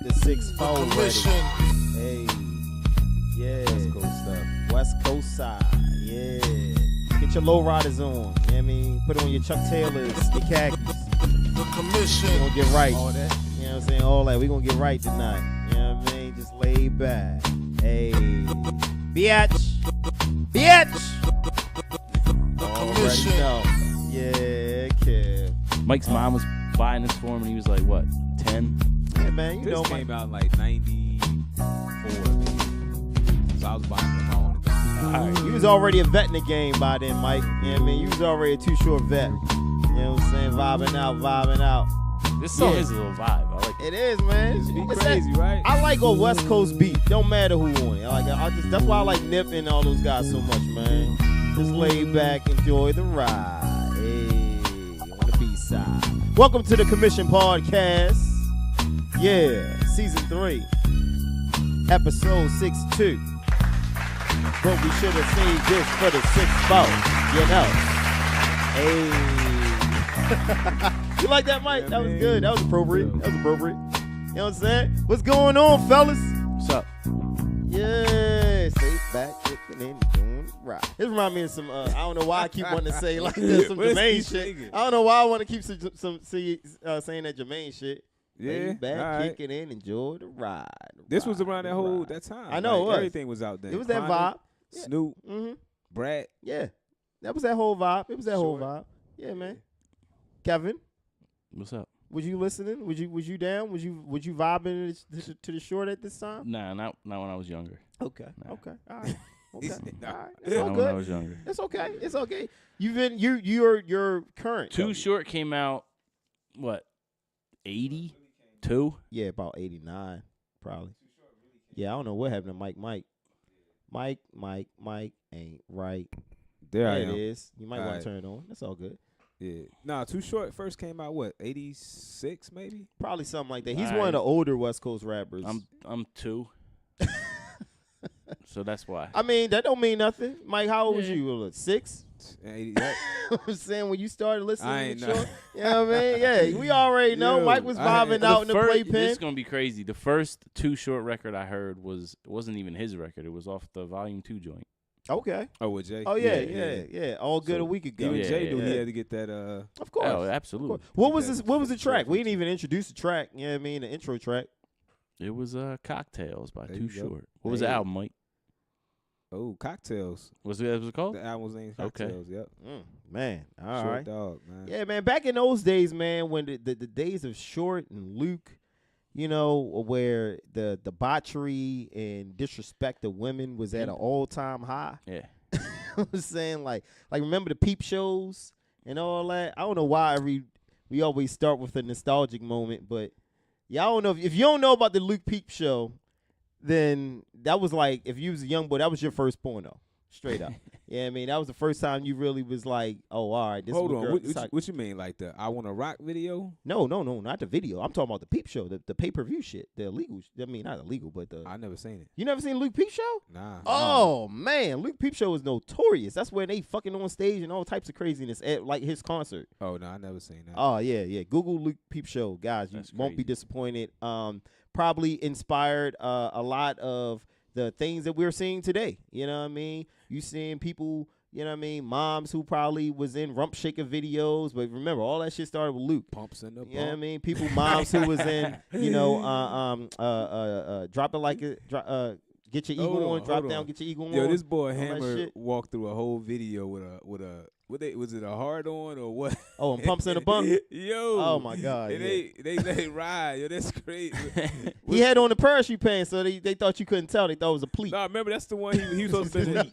Get the 6-4 ready. Hey, yeah. West Coast stuff. West Coast side, yeah. Get your low riders on. You know what I mean? Put on your Chuck Taylors, your khakis. The commission. We're gonna get right. All that. You know what I'm saying? All that. We're gonna get right tonight. You know what I mean? Just lay back. Hey. Biatch. Already know. Yeah, kid. Mike's mom was buying this for him, and he was like, what, 10? Yeah, man, you This know, came out in like 94, maybe. So I was buying them all the time. all right, you was already a vet in the game by then, Mike. You know what I mean? You was already a Too Short vet. You know what I'm saying? Vibing out. This song Yeah. is a little vibe. I like it. It is, man. It's crazy, right? I like a West Coast beat. Don't matter who on it. That's why I like Nip and all those guys so much, man. Just lay back, enjoy the ride. Hey, on the B-side. Welcome to the Commission Podcast. Yeah, Season 3, Episode 62. But we should have saved this for the 6-4, you know. Hey. You like that, Mike? Yeah, that was man. good. That was appropriate. You know what I'm saying? What's going on, fellas? What's up? Yeah, stay back, kicking and doing right. This reminds me of some. I don't know why I keep wanting to say like this, some What is he Jermaine shit. singing? I don't know why I want to keep saying that Jermaine shit. Yeah, Lay back, all right. kicking in, enjoy the ride. This was around that time. I know it was. Everything was out there. It was that Chronic, vibe. Yeah. Snoop, Mm-hmm. Brad. Yeah, that was that whole vibe. It was that whole Sure. vibe. Yeah, man. Kevin, What's up? was you listening? Was you down? Was you vibing to the short at this time? Nah, not when I was younger. Okay. Nah. Okay. All right. Okay. Nah. All right. It's all Not when I good. was younger. It's okay. It's okay. You're current. Too though. Short came out, what, 82? Yeah, about 89 probably. Yeah, I don't know what happened to Mike. Mike ain't right. There I There it am. is. You might want Alright. to turn it on. That's all good. Yeah. Nah, Too Short first came out, what, 86 maybe? Probably something like that. He's Alright. one of the older West Coast rappers. I'm 2. So that's why. I mean, that don't mean nothing. Mike, how old was Yeah. you? 6? 80, I'm saying when you started I listening ain't to know. Short. You know what I mean? Yeah, we already know. Yo, Mike was I- vibing the out in the This playpen. is gonna be crazy. The first Too Short record I heard wasn't even his record. It was off the Volume 2 joint. Okay. Oh, with Jay? Oh, yeah. All good So, a week ago. Even Yeah, Jay knew yeah. he had to get that. Of course. Oh, Of absolutely. course. What Get was that this? What was the track? We short didn't even introduce the track. You know what I mean? The intro track. It was Cocktails by There Too you go. Short. What was the Hey. album, Mike? Oh, Cocktails. What was it called? The album's name Okay. Cocktails. Yep. Man, all Short right. Dog, man. Yeah, man. Back in those days, man, when the days of Short and Luke, you know, where the debauchery and disrespect of women was at an all-time high. Yeah. I was saying, like remember the peep shows and all that. I don't know why we always start with a nostalgic moment, but yeah, I don't know if you don't know about the Luke Peep show, then that was like if you was a young boy, that was your first porno, straight up. Yeah, I mean that was the first time you really was like, oh, all right, this Hold is on. girl, What, this how- what you mean? Like the I Wanna Rock video? No, not the video. I'm talking about the Peep show, the pay-per-view shit, the illegal. I mean, not illegal, but the. I never seen it. You never seen Luke Peep show? Nah. Oh man, Luke Peep show is notorious. That's where they fucking on stage and all types of craziness at like his concert. Oh, no, I never seen that. Oh yeah. Google Luke Peep show, guys. You That's won't be crazy. disappointed. Probably inspired a lot of the things that we're seeing today. You know what I mean? You seeing people. You know what I mean? Moms who probably was in rump shaker videos, but remember all that shit started with Luke. Pumps in the You know what I bump. mean? People, moms who was in, you know, drop it like it, get your ego Hold on, on, drop hold down, on. get your ego on. Yo, this boy all that Hammer shit. walked through a whole video with a was it a hard on or what? Oh, and pumps in the bump. Yo. Oh my God. And yeah. they let it ride. Yo, that's crazy. He had on the parachute pants, so they thought you couldn't tell. They thought it was a pleat. Nah, remember that's the one he was supposed to be.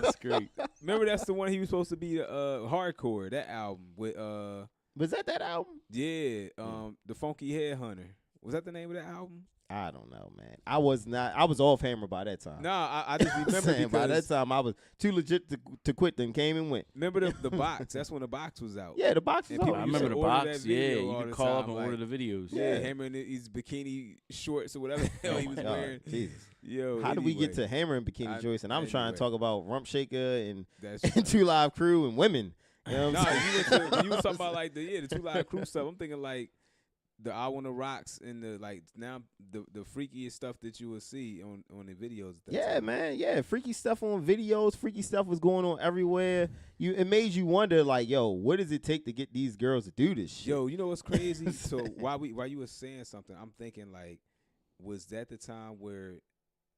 That's great. Remember that's the one he was supposed to be hardcore. That album with Was that album? yeah the Funky Headhunter. Was that the name of that album? I don't know, man. I was off Hammer by that time. Nah, I just remember Saying by that because time I was too legit to quit. Then came and went. remember the box. That's when the box was out. Yeah, the box is And people on. I used remember to the order box. that Yeah, video you all could the call up time, and like- order the videos. Yeah, Yeah. Hammer in his bikini shorts or whatever the hell Oh he my was God, wearing. Jesus. Yo, How did we get to anyway, Hammer and Bikini Joyce? And I'm trying to anyway. talk about Rump Shaker and That's Two Live Crew and women. You know what nah, I'm saying? you was talking about like the Two Live Crew stuff. I'm thinking like the I Wanna Rocks and the like now the freakiest stuff that you will see on the videos. At that Yeah, time. man. Yeah, freaky stuff on videos. Freaky stuff was going on everywhere. It made you wonder, like, yo, what does it take to get these girls to do this shit? Yo, you know what's crazy? So while you were saying something, I'm thinking like, was that the time where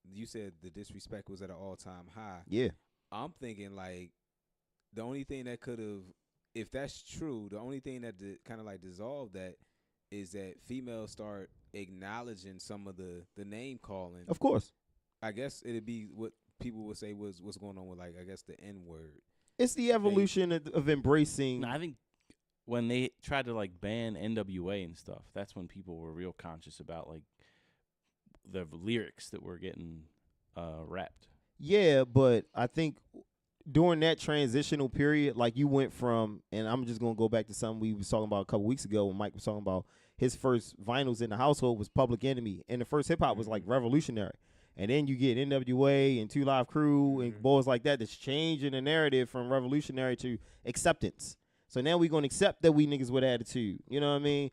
you said the disrespect was at an all-time high? Yeah. I'm thinking like the only thing that could have, if that's true, the only thing that kind of like dissolved that is that females start acknowledging some of the name calling. Of course. I guess it'd be what people would say was what's going on with like I guess the N-word. It's the evolution of embracing. No, I think when they tried to like ban NWA and stuff, that's when people were real conscious about like the lyrics that were getting rapped. Yeah, but I think during that transitional period, like you went from, and I'm just gonna go back to something we was talking about a couple weeks ago when Mike was talking about his first vinyls in the household was Public Enemy, and the first hip hop was like revolutionary, and then you get NWA and Two Live Crew and boys like that that's changing the narrative from revolutionary to acceptance. So now we gonna accept that we niggas with attitude. You know what I mean?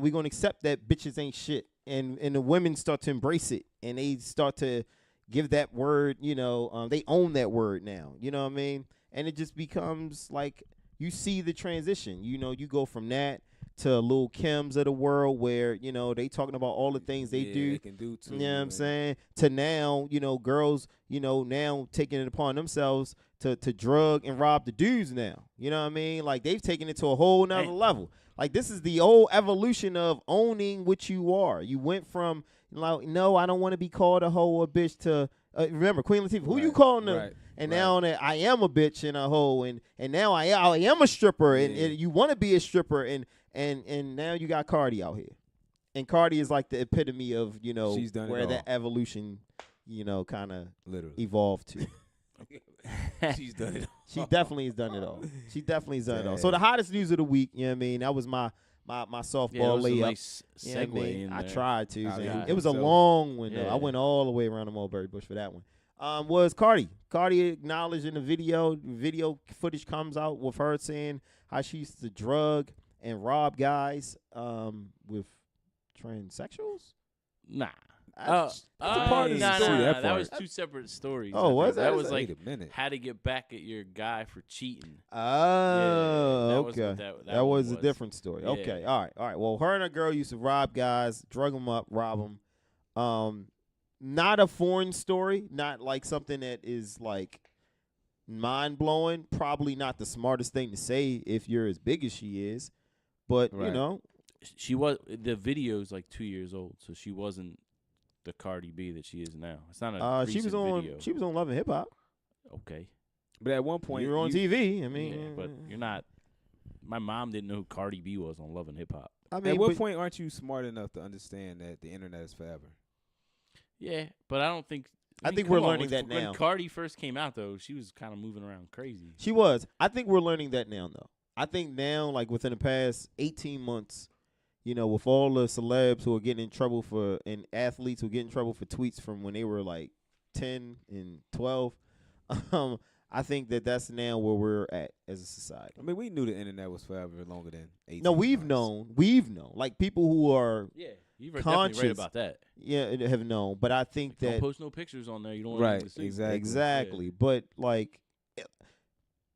We gonna accept that bitches ain't shit, and the women start to embrace it, and they start to give that word, they own that word now, you know what I mean? And it just becomes like you see the transition. You go from that to Lil Kim's of the world where, they talking about all the things they do. They can do too. You know what I'm saying? To now, girls, now taking it upon themselves to drug and rob the dudes now. You know what I mean? Like they've taken it to a whole nother level. Like this is the old evolution of owning what you are. You went from like, no, I don't want to be called a hoe or a bitch to remember Queen Latifah. Who you calling them? Right. And now that I am a bitch and a hoe, and now I am a stripper, and you want to be a stripper, and now you got Cardi out here, and Cardi is like the epitome of She's done where it that all. evolution, kind of Literally. evolved to. She's done it all. She definitely has done it all. She definitely has done it all. So the hottest news of the week, you know what I mean? That was my softball was a layup. nice You know what I segue mean? in I there. tried to. Oh, man. yeah. It was a So- long one, though. Yeah. I went all the way around the mulberry bush for that one. Was Cardi. Cardi acknowledged in the video. Video footage comes out with her saying how she used to drug and rob guys with transsexuals. Nah. That's a part of the nah, story. nah, that that was part. two separate stories. Oh, I was think. that? That was Wait like a minute. how to get back at your guy for cheating. Oh, that was okay. what that That one was a different story. Yeah. Okay, all right. Well, her and her girl used to rob guys, drug them up, rob them. Not a foreign story, not like something that is like mind blowing. Probably not the smartest thing to say if you're as big as she is, but Right. She was the video's like 2 years old, so she wasn't the Cardi B that she is now. It's not a she was recent on video. she was on Love and Hip Hop. Okay. But at one point, You were on TV. I mean, Yeah, but you're not. My mom didn't know who Cardi B was on Love and Hip Hop. I mean, At what but- point aren't you smart enough to understand that the internet is forever? Yeah, but I don't think. I mean, think come we're on, learning when- that now. When Cardi first came out, though, she was kind of moving around crazy. She was. I think we're learning that now, though. I think now, like within the past 18 months, with all the celebs who are getting in trouble and athletes who get in trouble for tweets from when they were like 10 and 12, I think that's now where we're at as a society. I mean, we knew the internet was forever longer than 18 No, we've months. known, like people who are, Yeah, you're definitely right Conscious. about that. have known. But I think Don't that post no pictures on there. You don't want Right, anyone to see. exactly. exactly. But like,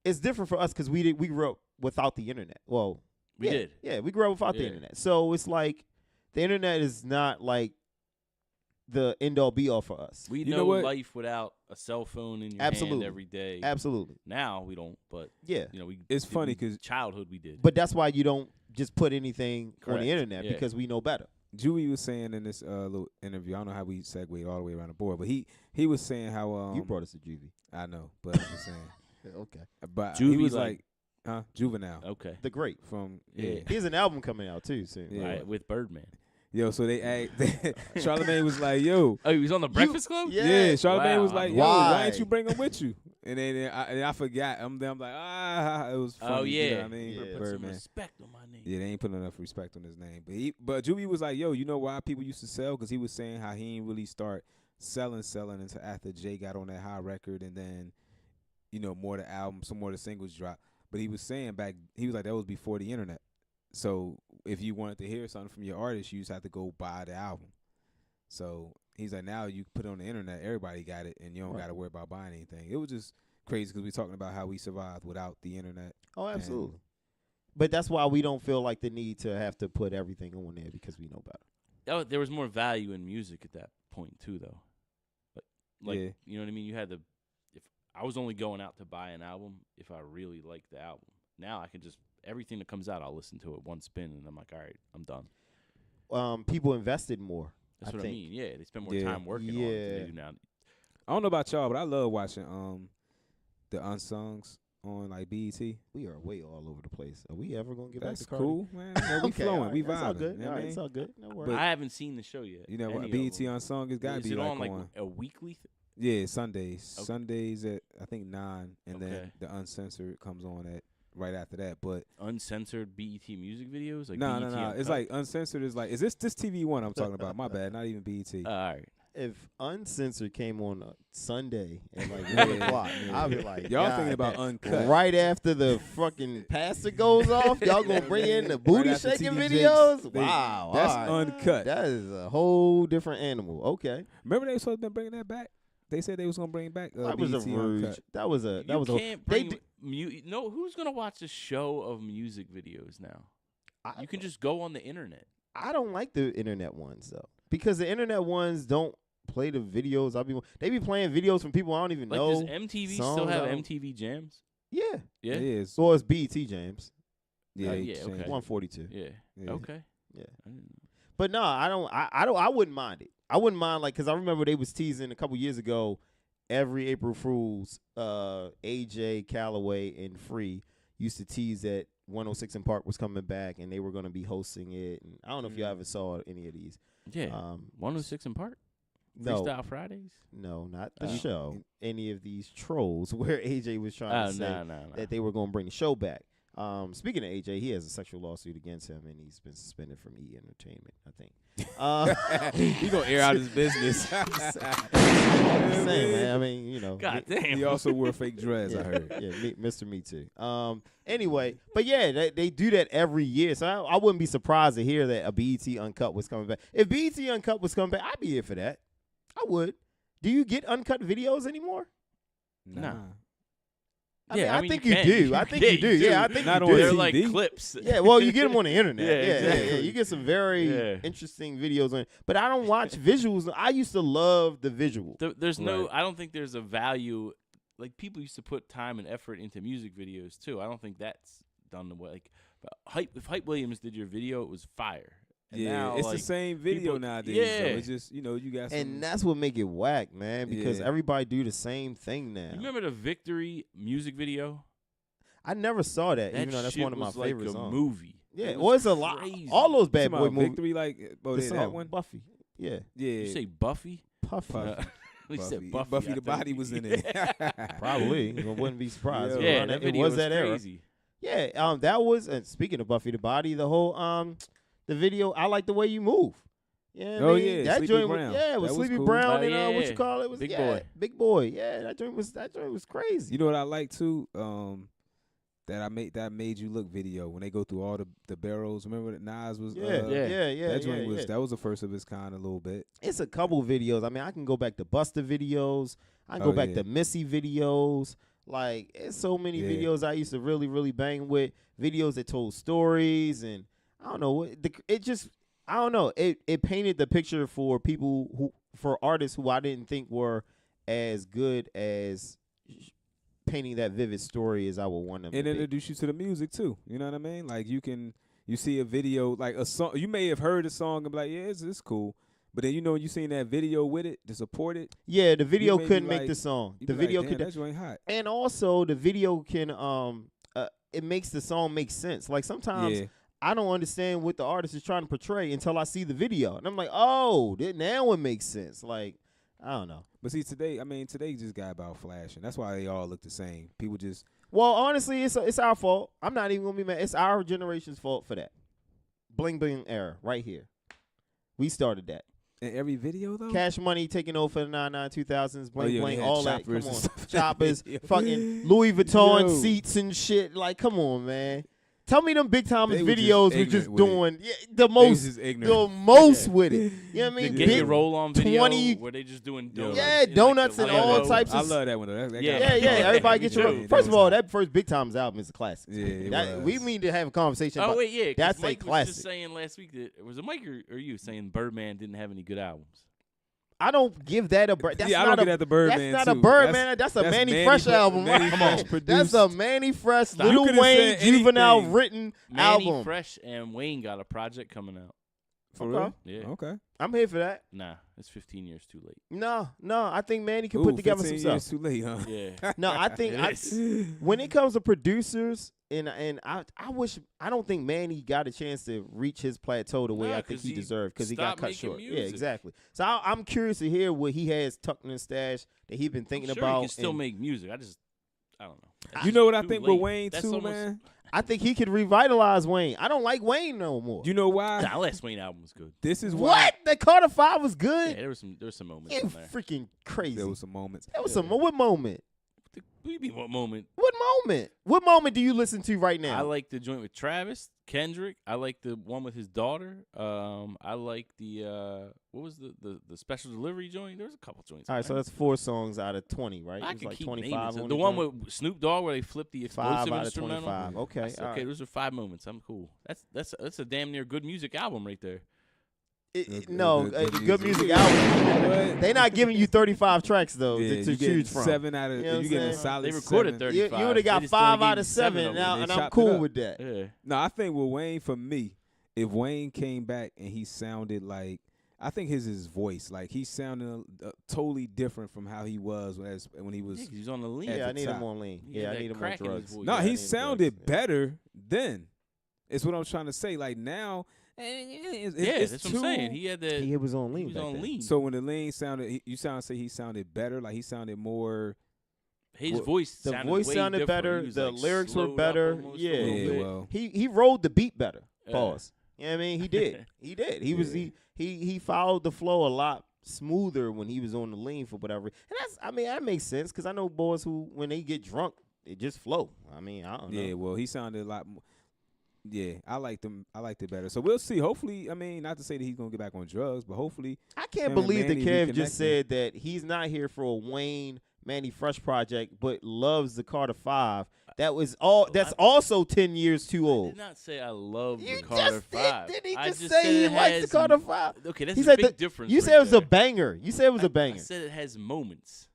it's different for us because we grew up without the internet. Well, We yeah, did. Yeah, we grew up without the Yeah. internet. So it's like the internet is not like the end all be all for us. We You know know what? life without a cell phone in your Absolutely. hand every day. Absolutely. Now we don't, but Yeah. we. It's funny 'cause- childhood we did. But that's why you don't just put anything on Correct. the internet Yeah. because we know better. Juvie was saying in this little interview, I don't know how we segued all the way around the board, but he was saying how You brought us to Juvie. I know, but I'm just saying. Okay. But Juvie he was like- Juvenile Okay. The Great. from Yeah. He has an album coming out too soon. Yeah. Right, with Birdman. Yo, so they Charlamagne was like, yo, Oh, he was on the Breakfast Club. Yeah. Charlamagne Wow. was like, yo, Why? why didn't you bring him with you? And then I forgot. I'm like, it was funny. Oh You know yeah. what I mean? Yeah. Put some Birdman. respect on my name. Yeah, they ain't putting enough respect on his name. But Juvie was like, yo, you know why people used to sell? Because he was saying how he ain't really start selling until after Jay got on that high record and then, more of the album, some more of the singles dropped. But he was saying he was like, that was before the internet. So if you wanted to hear something from your artist, you just have to go buy the album. So he's like, now you put it on the internet, everybody got it, and you don't got to worry about buying anything. It was just crazy because we're talking about how we survived without the internet. Oh, absolutely. But that's why we don't feel like the need to have to put everything on there because we know better. Oh, there was more value in music at that point too, though. Like Yeah. you know what I mean? You had to. If I was only going out to buy an album if I really liked the album. Now I can just everything that comes out, I'll listen to it one spin, and I'm like, all right, I'm done. People invested more. That's what think. I mean. Yeah, they spend more time working on it than they do now. I don't know about y'all, but I love watching the unsongs on like BET. We are way all over the place. Are we ever gonna get That's back to Cardi? cool, man. We Okay, flowing, all we right, that's all vibing. good. You know All what I right, mean? it's all good. No worries. I haven't seen the show yet. You know what? Any BET of them. unsung has got to Is be it like on like on. a weekly? Yeah, Sundays. Okay. Sundays at I think 9, and then Okay. the uncensored comes on at right after that. But Uncensored BET music videos? Like no. BET It's Uncut? like uncensored is like, is this TV One I'm talking about? My bad, not even BET. All right. If Uncensored came on a Sunday at like Yeah. 1 o'clock, I'll be like, Y'all God, thinking about that- Uncut. right after the fucking pastor goes off, y'all gonna bring in the booty after shaking TD videos? Jakes. Wow, That's all right. Uncut. That is a whole different animal. Okay, Remember they supposed to be bringing that back? They said they was gonna bring back that was a BET Rouge. Uncut. That was a. That You was a. can't They bring no. Who's gonna watch a show of music videos now? You can just go on the internet. I don't like the internet ones though, because the internet ones don't play the videos. They be playing videos from people I don't even Like, know. does MTV still songs have I don't- MTV Jams? Yeah. Yeah. It is. So it's BET James. Yeah, yeah, changed okay. it. 142. Yeah. Yeah. Okay. Yeah. I didn't know. But no, I don't. I wouldn't mind it. I wouldn't mind because I remember they was teasing a couple years ago. Every April Fools, AJ Calloway and Free used to tease that 106 in Park was coming back and they were going to be hosting it. And I don't know if y'all ever saw any of these. Yeah. 106 in Park? No, Freestyle Fridays? no, not the Oh. show. Any of these trolls where AJ was trying Oh, to say no. that they were going to bring the show back. Speaking of AJ, he has a sexual lawsuit against him, and he's been suspended from E! Entertainment, I think. He gonna air out his business. I'm just saying, man. I mean, you know. God damn. He also wore fake dreads. I heard. Yeah, Mr. Me Too. Anyway, but yeah, they do that every year, so I wouldn't be surprised to hear that a BET Uncut was coming back. If BET Uncut was coming back, I'd be here for that. I would. Do you get uncut videos anymore? Nah. Yeah, I think you you can. do. I think you do. Yeah, I think Not you on do. They're TV. like clips. Yeah, well, you get them on the internet. Yeah, yeah, exactly. You get some very Yeah. interesting videos on it. But I don't watch visuals. I used to love the visual. There's no. Right. I don't think there's a value. Like people used to put time and effort into music videos too. I don't think that's done the way. Like, if Hype Williams did your video, it was fire. And Yeah, now, it's like, the same video people- nowadays. yeah. Though. It's just, you got some. And that's what make it whack, man, because Yeah. everybody do the same thing now. You remember the Victory music video? I never saw that, That even though that's shit one of my was like favorite a songs. movie. Yeah, It well, was it's a lot. crazy. All those You bad talking boy about movies. Victory, like, The that song, one. Buffy. Yeah, Yeah. You say Buffy? Puffy. Puffy. We said Buffy. Buffy. I the think. body was in it. Probably. I wouldn't be surprised. Yo. Yeah, Around that it video was that era. crazy. Yeah, that was. And speaking of Buffy the Body, the whole the video. I like the way you move. Yeah, Oh, yeah, that Sleepy joint Brown. Was, yeah, it was That was Sleepy cool. Brown Oh, and yeah, what yeah. you call it was Big yeah, Boy. Big Boy. Yeah, that joint was crazy. You know what I like too? That made you look video when they go through all the barrels. Remember that Nas was Yeah. that joint yeah, was yeah. that was the first of its kind a little bit. It's a couple videos. I mean, I can go back to Buster videos. I can go back yeah. to Missy videos. Like, it's so many Yeah. videos I used to really, really bang with. Videos that told stories, and I don't know. It just, I don't know. It painted the picture for people for artists who I didn't think were as good as painting that vivid story as I would want them And to be. introduce you to the music too. You know what I mean? Like you see a video, like a song. You may have heard a song and be like, yeah, it's cool. But then you seen that video with it to support it. Yeah, the video may be couldn't make like- the song. You The be like, video damn, could. that joint hot. And also, the video can it makes the song make sense. Like sometimes Yeah. I don't understand what the artist is trying to portray until I see the video, and I'm like, oh, now it makes sense. Like, I don't know. But see, today just got about flashing. That's why they all look the same. People just Well, honestly, it's our fault. I'm not even gonna be mad. It's our generation's fault for that. Bling bling era right here. We started that. in every video though. Cash Money taking over for the 2000s, bling yeah, bling, they had all that. Come choppers and on, stuff. choppers, Yo. fucking Louis Vuitton Yo. seats and shit. Like, come on, man. Tell me them Big Timers They were just videos were just ignorant with it. doing They was most just ignorant. with it. You know what I mean? The Get Big- Your Roll On video 20 where they just doing Yo. donuts. Yeah, in, like, donuts the and Lambo. all types I of- love that one though. That Yeah. got Yeah, everybody Me get your. too. First of all, that first Big Timers album is a classic. Yeah, it We was. need to have a conversation. Oh about wait, yeah. 'cause that's a Mike was classic. just saying last week that was it Mike or you saying Birdman didn't have any good albums. I don't give that a. That's Yeah, I not don't a, get at the Birdman. That's not too. a Birdman. That's a Manny Fresh album. Manny Come Fresh on. produced. That's a Manny Fresh, Stop. Lil You could've Wayne, said Juvenile anything. written Manny album. Fresh and Wayne got a project coming out. For Okay. real? Yeah. Okay. I'm here for that. Nah, it's 15 years too late. No, I think Manny can Ooh, put together 15 some years stuff. too late, huh? Yeah. No, I think It is. when it comes to producers, and I don't think Manny got a chance to reach his plateau the way Nah, I think 'cause he he deserved because he got stopped cut making short. Yeah, music. exactly. So I'm curious to hear what he has tucked in his stash that he's been thinking I'm sure about. he can still and make music. I don't know. That's You know what I too think late. with Wayne That's too, almost- man? I think he could revitalize Wayne. I don't like Wayne no more. You know why? Nah, last Wayne album was good. This is why. What? The Carter 5 was Yeah, good? there was some moments You in there. freaking crazy. There was some moments. That was some. What moment? What do you mean, what moment? What moment? What moment do you listen to right now? I like the joint with Travis, Kendrick. I like the one with his daughter. I like the what was the special delivery joint? There was a couple joints. All right, in so there. that's 4 songs out of 20, right? I It was can like keep 25 naming on the one joint. with Snoop Dogg where they flipped the 5 explosive out of instrumental. 25. Okay, That's all okay. right. Those are 5 moments. I'm cool. That's a damn near good music album right there. No, Good good music. music album. What? They not giving you 35 tracks though Yeah, to you getting choose from. 7 out of. You know what You I'm getting a saying? solid. They recorded 7. 30. You 35. would have got They just only 5 gave out you of 7 7 of now, them. and They I'm chopped it cool up. with that. Yeah. No, I think with Wayne, for me, if Wayne came back and he sounded like, I think his voice, like he sounded totally different from how he was when he was. Yeah, 'cause he's on the lean. At Yeah, the I need top. him on lean. He had Yeah, I that need him on crack in his drugs. voice. No, Yeah, I he need him on sounded drugs. better then. It's what I'm trying to say. Like now, it's that's too, what I'm saying. He had that. He was on He lean. was back on then. lean. So when the lean sounded, you say he sounded better. Like he sounded more. His Well, voice. The sounded voice way sounded different. better. He was, The like, lyrics were slowed up better. almost a Yeah, little Yeah, bit. well. he rode the beat better. Yeah. Pause. You know what I mean? He did. He did. He was Yeah. he followed the flow a lot smoother when he was on the lean for whatever. And that makes sense because I know boys who when they get drunk it just flow. I mean, I don't know. Yeah, well, he sounded a lot more. Yeah, I liked it better. So we'll see. Hopefully, I mean, not to say that he's gonna get back on drugs, but hopefully, I can't him and believe that Manny Kev reconnecting. just said that he's not here for a Wayne Manny Fresh project, but loves the Carter 5. That was all. That's also 10 years too I old. did not say I love You the Carter just 5. did. Didn't he I just just say said he it likes the has Carter 5? Okay, that's He a said big difference. You right said it was a there. banger. You said it was a I banger. said it has moments.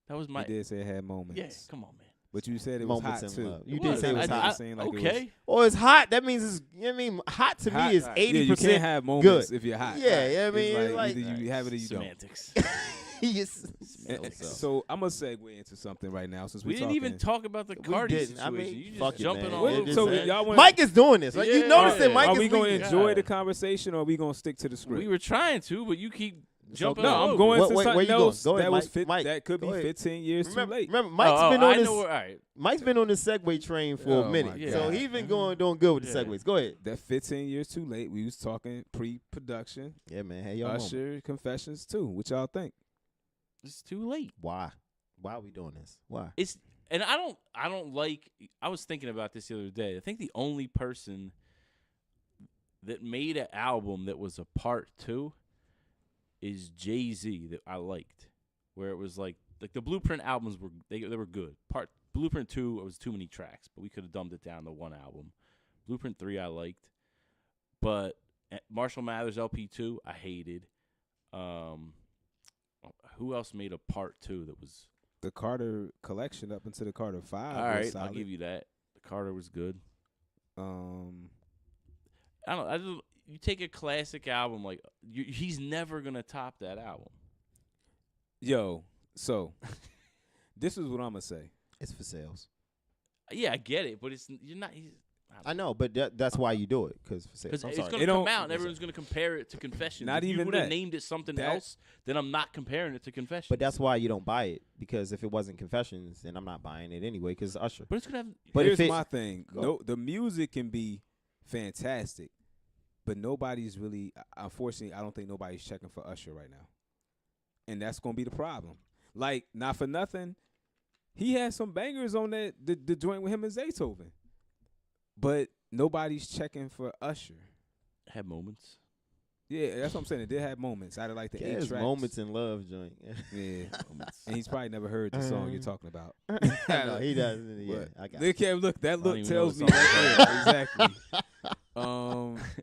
That was my. he did say it had moments. Yeah, come on, man. But you said it was Moments hot in too. love. You It did was. say it was I- hot. saying like it was Okay. Well, it's hot. That means it's. You know what I mean, hot to hot. me is Yeah, 80%. you can't have moments if you're hot. Yeah, yeah, I It's mean, like- either you have it or you don't. Semantics. Yes. So I'm gonna segue into something right now since We didn't even talk about the We Cardi didn't. I situation. mean, you fuck just it, jumping man. all It over. just- So man. y'all want? Mike is doing this. Right? You Yeah, noticed yeah. that Mike Are is we going to leading. enjoy God. the conversation, or are we going to stick to the script? We were trying to, but you keep jumping okay. all No, I'm over. going Wait, to where something you going? else Go ahead, that was Mike. Mike, that could go be ahead. 15 years Remember, too late. remember, Mike's been I on know this. where. All right. Mike's been on this Segway train for Oh, a minute, my so God. he's been doing good with the Yeah. Segways. Go ahead. That 15 years too late. We was talking pre-production, Yeah, man. Hey, y'all. Usher confessions too. What y'all think? It's too late. Why? Why are we doing this? Why? It's and I don't like. I was thinking about this the other day. I think the only person that made an album that was a part 2 is Jay-Z that I liked, where it was like the Blueprint albums were they were good. Blueprint 2 it was too many tracks, but we could have dumbed it down to one album. Blueprint 3 I liked, but Marshall Mathers LP2 I hated. Who else made a part 2 that was The Carter collection up into the Carter 5. all was right? solid. I'll give you that. The Carter was good. I don't. You take a classic album like he's never gonna top that album. Yo, so this is what I'm gonna say. It's for sales. Yeah, I get it, but you're not. I know, but that's why you do it because for sales. Because I'm it's sorry. going It to come don't- out and everyone's going to compare it to Confessions. Not if you even would have that. named it something That- else, then I'm not comparing it to Confessions. But that's why you don't buy it because if it wasn't Confessions, then I'm not buying it anyway because it's Usher. But it's going to have. But Here's if it- my thing. Go. No, the music can be fantastic, but nobody's really. Unfortunately, I don't think nobody's checking for Usher right now, and that's gonna be the problem. Like, not for nothing, he had some bangers on that the joint with him and Zaytoven, but nobody's checking for Usher. Had moments. Yeah, that's what I'm saying. It did have moments out of like the 8 There's tracks. moments in love joint. Yeah, and he's probably never heard the song you're talking about. No, he doesn't. Yeah, But I got look, that don't look even tells know me the right song. there exactly.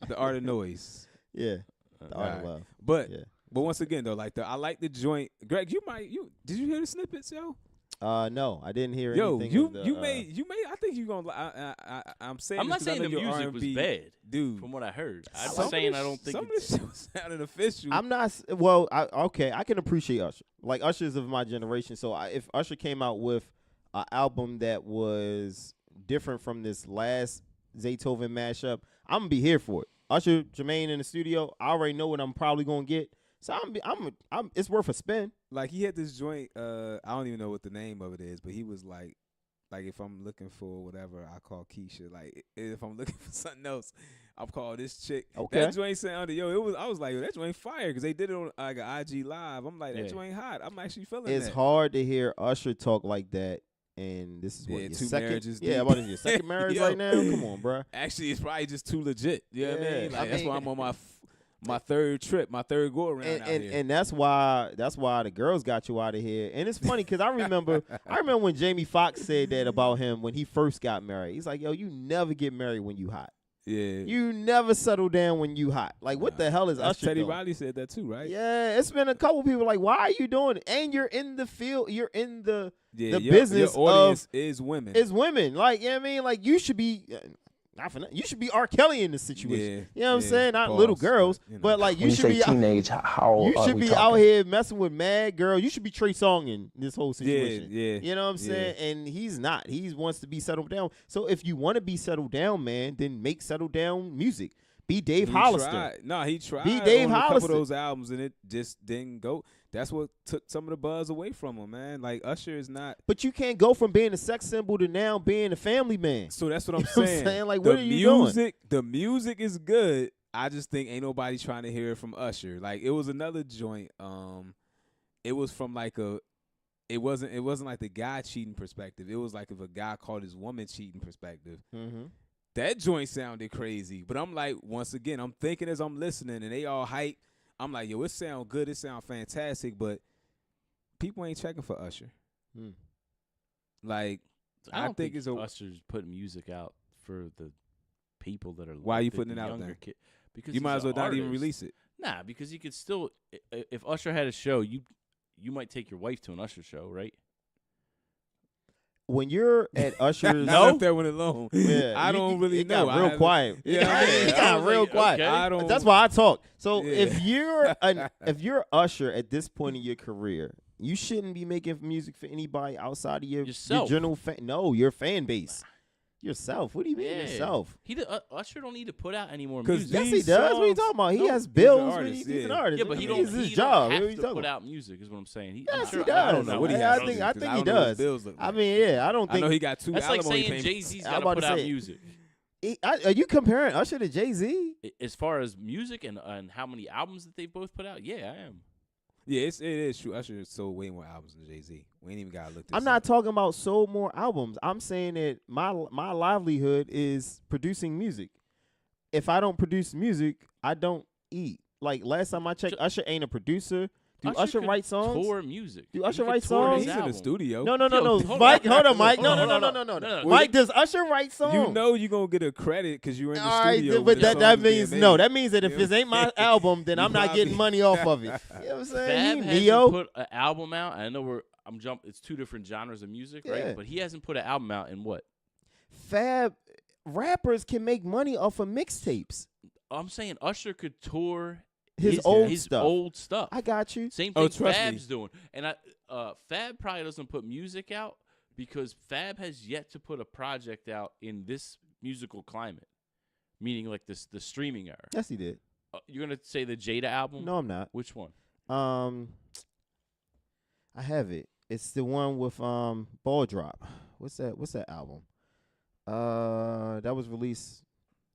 The Art of Noise. Yeah, the art of Alright. love. But Yeah. once again though, I like the joint. Greg, did you hear the snippets, yo? No, I didn't hear Yo, anything. you of the, made. I think you gonna. I'm saying. I'm this not 'cause I saying know the you're music R&B was bad, dude. from what I heard. I'm Some of saying the I don't think some it's. of the shit sounded official. I'm not. Well, okay, I can appreciate Usher. Like Usher's of my generation. So if Usher came out with an album that was different from this last Zaytoven mashup, I'm gonna be here for it. Usher, Jermaine in the studio. I already know what I'm probably gonna get. So I'm. It's worth a spin. Like he had this joint. I don't even know what the name of it is, but he was like if I'm looking for whatever, I call Keisha. Like if I'm looking for something else, I'll call this chick. Okay. That joint sounded I was like, yo, that joint fire because they did it on like an IG live. I'm like, that Yeah. joint hot. I'm actually feeling It's that. hard to hear Usher talk like that. And this is what Yeah, your 2 second. marriages Yeah, deep. what is your second marriage Yo. right now? Come on, bruh. Actually, it's probably just too legit. You know what I Yeah, mean? Like I that's mean- why I'm on my third trip, my third go around out here. And that's why the girls got you out of here. And it's funny because I remember when Jamie Foxx said that about him when he first got married. He's like, yo, you never get married when you hot. yeah. You never settle down when you hot. Like, what the hell is That's Usher Teddy doing? Riley said that too, right? Yeah, it's been a couple people like, why are you doing it? And you're in the field. You're in the Yeah, the business your audience is women. is women. Like, you know what I mean? Like, you should be. Not for nothing. You should be R. Kelly in this situation. You know what I'm saying? Not little pause, girls, but, you know. but like When you should say be. teenage, how old You are should we be talking? out here messing with mad girl. You should be Trey Songing this whole situation. Yeah. You know what I'm saying? And he's not. He wants to be settled down. So if you want to be settled down, man, then make settled down music. Be Dave Hollister. He tried. Be Dave on a couple Hollister. of those albums, and it just didn't go. That's what took some of the buzz away from him, man. Like Usher is not. But you can't go from being a sex symbol to now being a family man. So that's what I'm You know what I'm saying. saying? Like, the what are you doing? music, the music is good. I just think ain't nobody trying to hear it from Usher. Like it was another joint. It was from like a. It wasn't like the guy cheating perspective. It was like if a guy called his woman cheating perspective. Mm-hmm. That joint sounded crazy. But I'm like, once again, I'm thinking as I'm listening, and they all hype. I'm like, yo, it sound good. It sound fantastic, but people ain't checking for Usher. Like, I don't think it's a. Usher's putting music out for the people that are. Why like you the putting it out younger then? kid. Because You he's might as an well not even artist. release it. Nah, because he could still. If Usher had a show, you might take your wife to an Usher show, right? When you're at Usher's, Not left that one alone. Yeah, I don't really it know. got I real haven't- quiet. Yeah, it I got was real like, quiet. okay. I don't. That's why I talk. So Yeah. if you're Usher at this point in your career, you shouldn't be making music for anybody outside of your Yourself. general fan. No, your fan base. Yourself. What do you mean Yeah. yourself? Usher don't need to put out any more 'Cause music. Yes, he These does. What are you songs- talking about? He No, has he's an bills. artist, He's yeah. an artist. Yeah, but he I don't. mean, it's his He job. don't What are have you to talking put about? out music. Is what I'm saying. Yes, I'm sure, he does. I don't know what he Yeah, has. I think I he don't know what his does. bills look I like. mean, yeah, I don't I think. know he got 2 That's like alimony saying payments. Jay-Z's I'm got to about put to out say- music. Are you comparing Usher to Jay-Z? As far as music and how many albums that they both put out, yeah, I am. Yeah, it is true. Usher sold way more albums than Jay-Z. We ain't even got to look this I'm not up. talking about sold more albums. I'm saying that my livelihood is producing music. If I don't produce music, I don't eat. Like last time I checked, Usher ain't a producer. Do Usher could write songs? Tour music. Do He Usher could wite tour songs? his He's in the album. studio. No. Yo, hold on. Mike, hold on, Mike. Hold on, No. hold on. Mike, does Usher write songs? You know you're going to get a credit because you're in the All right, studio. but when the that song's being means made. no. That means that if You this know? ain't my album, then You I'm not probably- getting money off of it. You know what I'm Fab saying? hasn't Neo. put an album out. I know I'm jumping. It's 2 different genres of music, Yeah. right? But he hasn't put an album out in what? Fab rappers can make money off of mixtapes. I'm saying Usher could tour His old stuff. I got you. Same Oh, thing trust me. Fab's doing. And Fab probably doesn't put music out because Fab has yet to put a project out in this musical climate, meaning like the streaming era. Yes, he did. You're going to say the Jada album? No, I'm not. Which one? I have it. It's the one with Ball Drop. What's that album? That was released.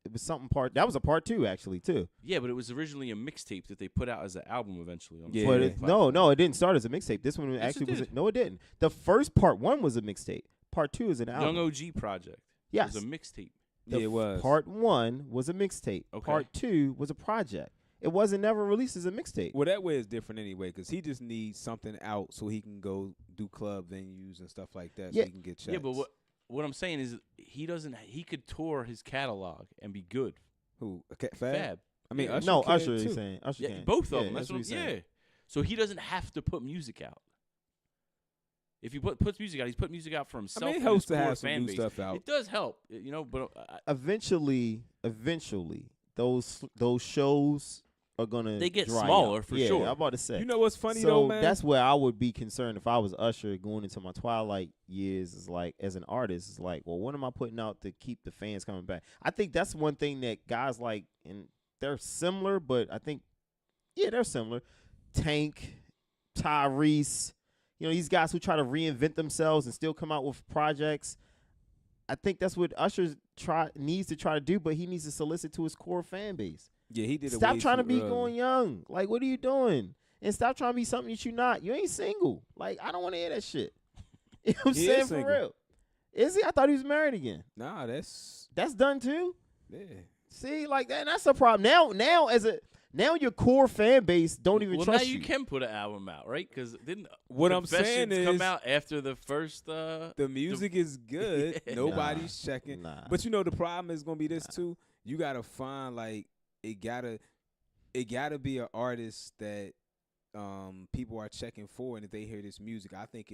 It was something part. That was a part 2 actually too. Yeah, but it was originally a mixtape that they put out as an album eventually. On the Yeah. But streaming no, platform. it didn't start as a mixtape. This one Yes, actually it was. did. No, it didn't. The first part 1 was a mixtape. Part 2 is an album. Young OG project. Yes. It was a mixtape. Yeah, it was. Part 1 was a mixtape. Okay. Part 2 was a project. It wasn't never released as a mixtape. Well, that way is different anyway, because he just needs something out so he can go do club venues and stuff like that, Yeah. so he can get checks. Yeah, but what I'm saying is he doesn't. He could tour his catalog and be good. Who? Fab? I mean, Yeah. Usher No, can Usher too. is saying. Usher Yeah, can. both of Yeah, them. That's what I'm he's saying. yeah. So he doesn't have to put music out. If he puts music out, he's put music out for himself. I mean, it and helps his to core have some fan new base. stuff out. It does help, But Eventually, those shows are gonna They get dry smaller out. for yeah, sure. I'm about to say. You know what's funny so though, man? that's where I would be concerned if I was Usher going into my twilight years. Is like as an artist, it's like, well, what am I putting out to keep the fans coming back? I think that's one thing that guys like, and they're similar, but I think, yeah, they're similar. Tank, Tyrese, these guys who try to reinvent themselves and still come out with projects. I think that's what Usher needs to try to do, but he needs to solicit to his core fan base. Yeah, he did it. Stop way trying to too be early. going young. Like, what are you doing? And stop trying to be something that you're not. You ain't single. Like, I don't want to hear that shit. You know what I'm He is saying? For single. real. Is he? I thought he was married again. Nah, that's That's done too? yeah. See, like that, that's a problem. Now your core fan base don't even well, trust now you can put an album out, right? Because didn't What I'm saying Confessions come is- out after the first? The music is good. Yeah. Nobody's checking. Nah. But the problem is gonna be this too. You gotta find like it gotta be an artist that people are checking for, and if they hear this music, I think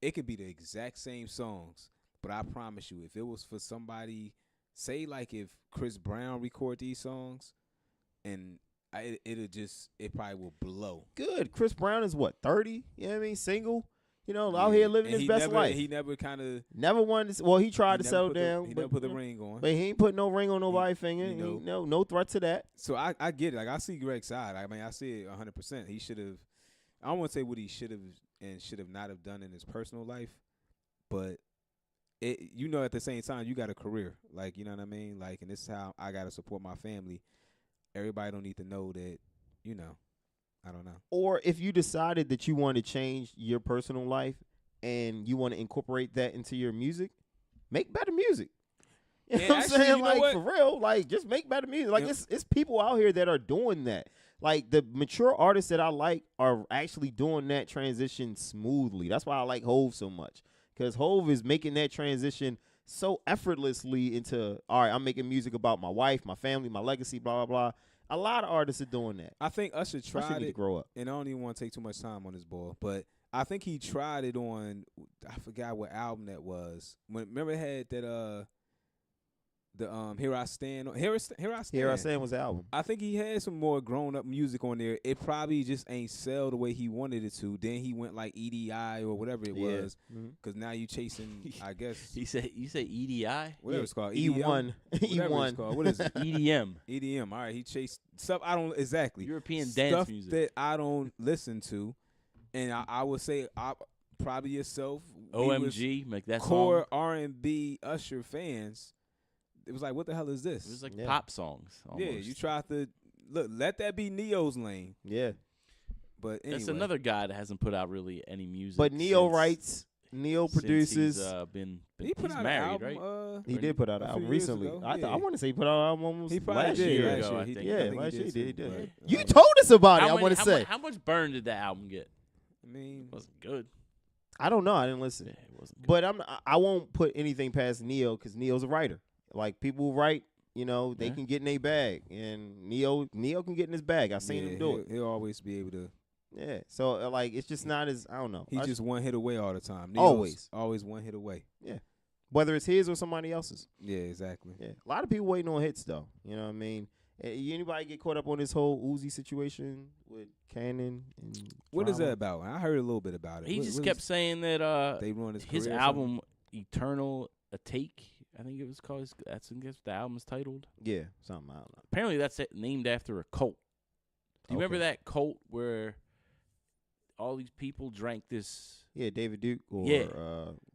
it could be the exact same songs. But I promise you, if it was for somebody, say like if Chris Brown record these songs, and it probably will blow. Good. Chris Brown is what, 30? You know what I mean? Single. Out here living And his best life. He never kind of Never wanted to. Well, he tried to settle down. He but, never put the ring on. But he ain't put no ring on nobody's finger. you know. No threat to that. So I get it. Like I see Greg's side. I mean, I see it 100%. He should have. I don't want to say what he should have and should have not have done in his personal life, but at the same time, you got a career. Like, you know what I mean? Like, and this is how I got to support my family. Everybody don't need to know that, I don't know. Or if you decided that you want to change your personal life and you want to incorporate that into your music, make better music. You know Yeah, what I'm actually, saying? you know Like, what? for real, like, just make better music. Like, Yeah. it's people out here that are doing that. Like, the mature artists that I like are actually doing that transition smoothly. That's why I like Hove so much. Because Hove is making that transition so effortlessly into, all right, I'm making music about my wife, my family, my legacy, blah, blah, blah. A lot of artists are doing that. I think Usher Usher tried need to it, grow up. and I don't even want to take too much time on this ball, but I think he tried it on. I forgot what album that was. Remember it had that the Here I Stand. Here I Stand. Here I Stand was the album. I think he had some more grown up music on there. It probably just ain't sell the way he wanted it to. Then he went like EDI or whatever it was, Mhm. because now you chasing. I guess you say EDI, whatever it's called. E1. Whatever E1. it's called. What is it? EDM, EDM. All right, he chased stuff I don't exactly European stuff dance music. that I don't listen to, and I would say probably yourself. we was OMG, make that core song. R&B Usher fans. It was like, what the hell is this? It was like Yeah. pop songs. Almost. yeah, you tried to let that be Neo's lane, Yeah. but anyway, That's another guy that hasn't put out really any music. But Neo since- writes, Neo since produces. He's, been he put he's out married, an album. right? He did put out an a few album years recently. ago. I Yeah. want to say he put out an album almost He probably last did. year. Last ago, year. I He think. did. Yeah, I think last year he too, did. but, You um, told us about it. How I many- want to how say. mu- how much burn did that album get? I mean, It wasn't good. I don't know. I didn't listen. Yeah, it wasn't good. But I won't put anything past Neo because Neo's a writer. Like, people who write, they Yeah. can get in their bag, and Neo can get in his bag. I've seen him do it. He'll always be able to. Yeah. So like, it's just not as, I don't know. He's I- just one hit away all the time. Always. always one hit away. whether it's his or somebody else's. Yeah, exactly. Yeah, a lot of people waiting on hits though. You know what I mean? Anybody get caught up on this whole Uzi situation with Cannon? And What is drama? that about? I heard a little bit about it. He What- just what kept is- saying that they ruined his his career or album Eternal A Take, I think it was called. I think that's what the album's titled. Yeah, something I don't know. Apparently, that's named after a cult. Do you remember Okay. that cult where all these people drank this? Yeah, David Duke or Yeah.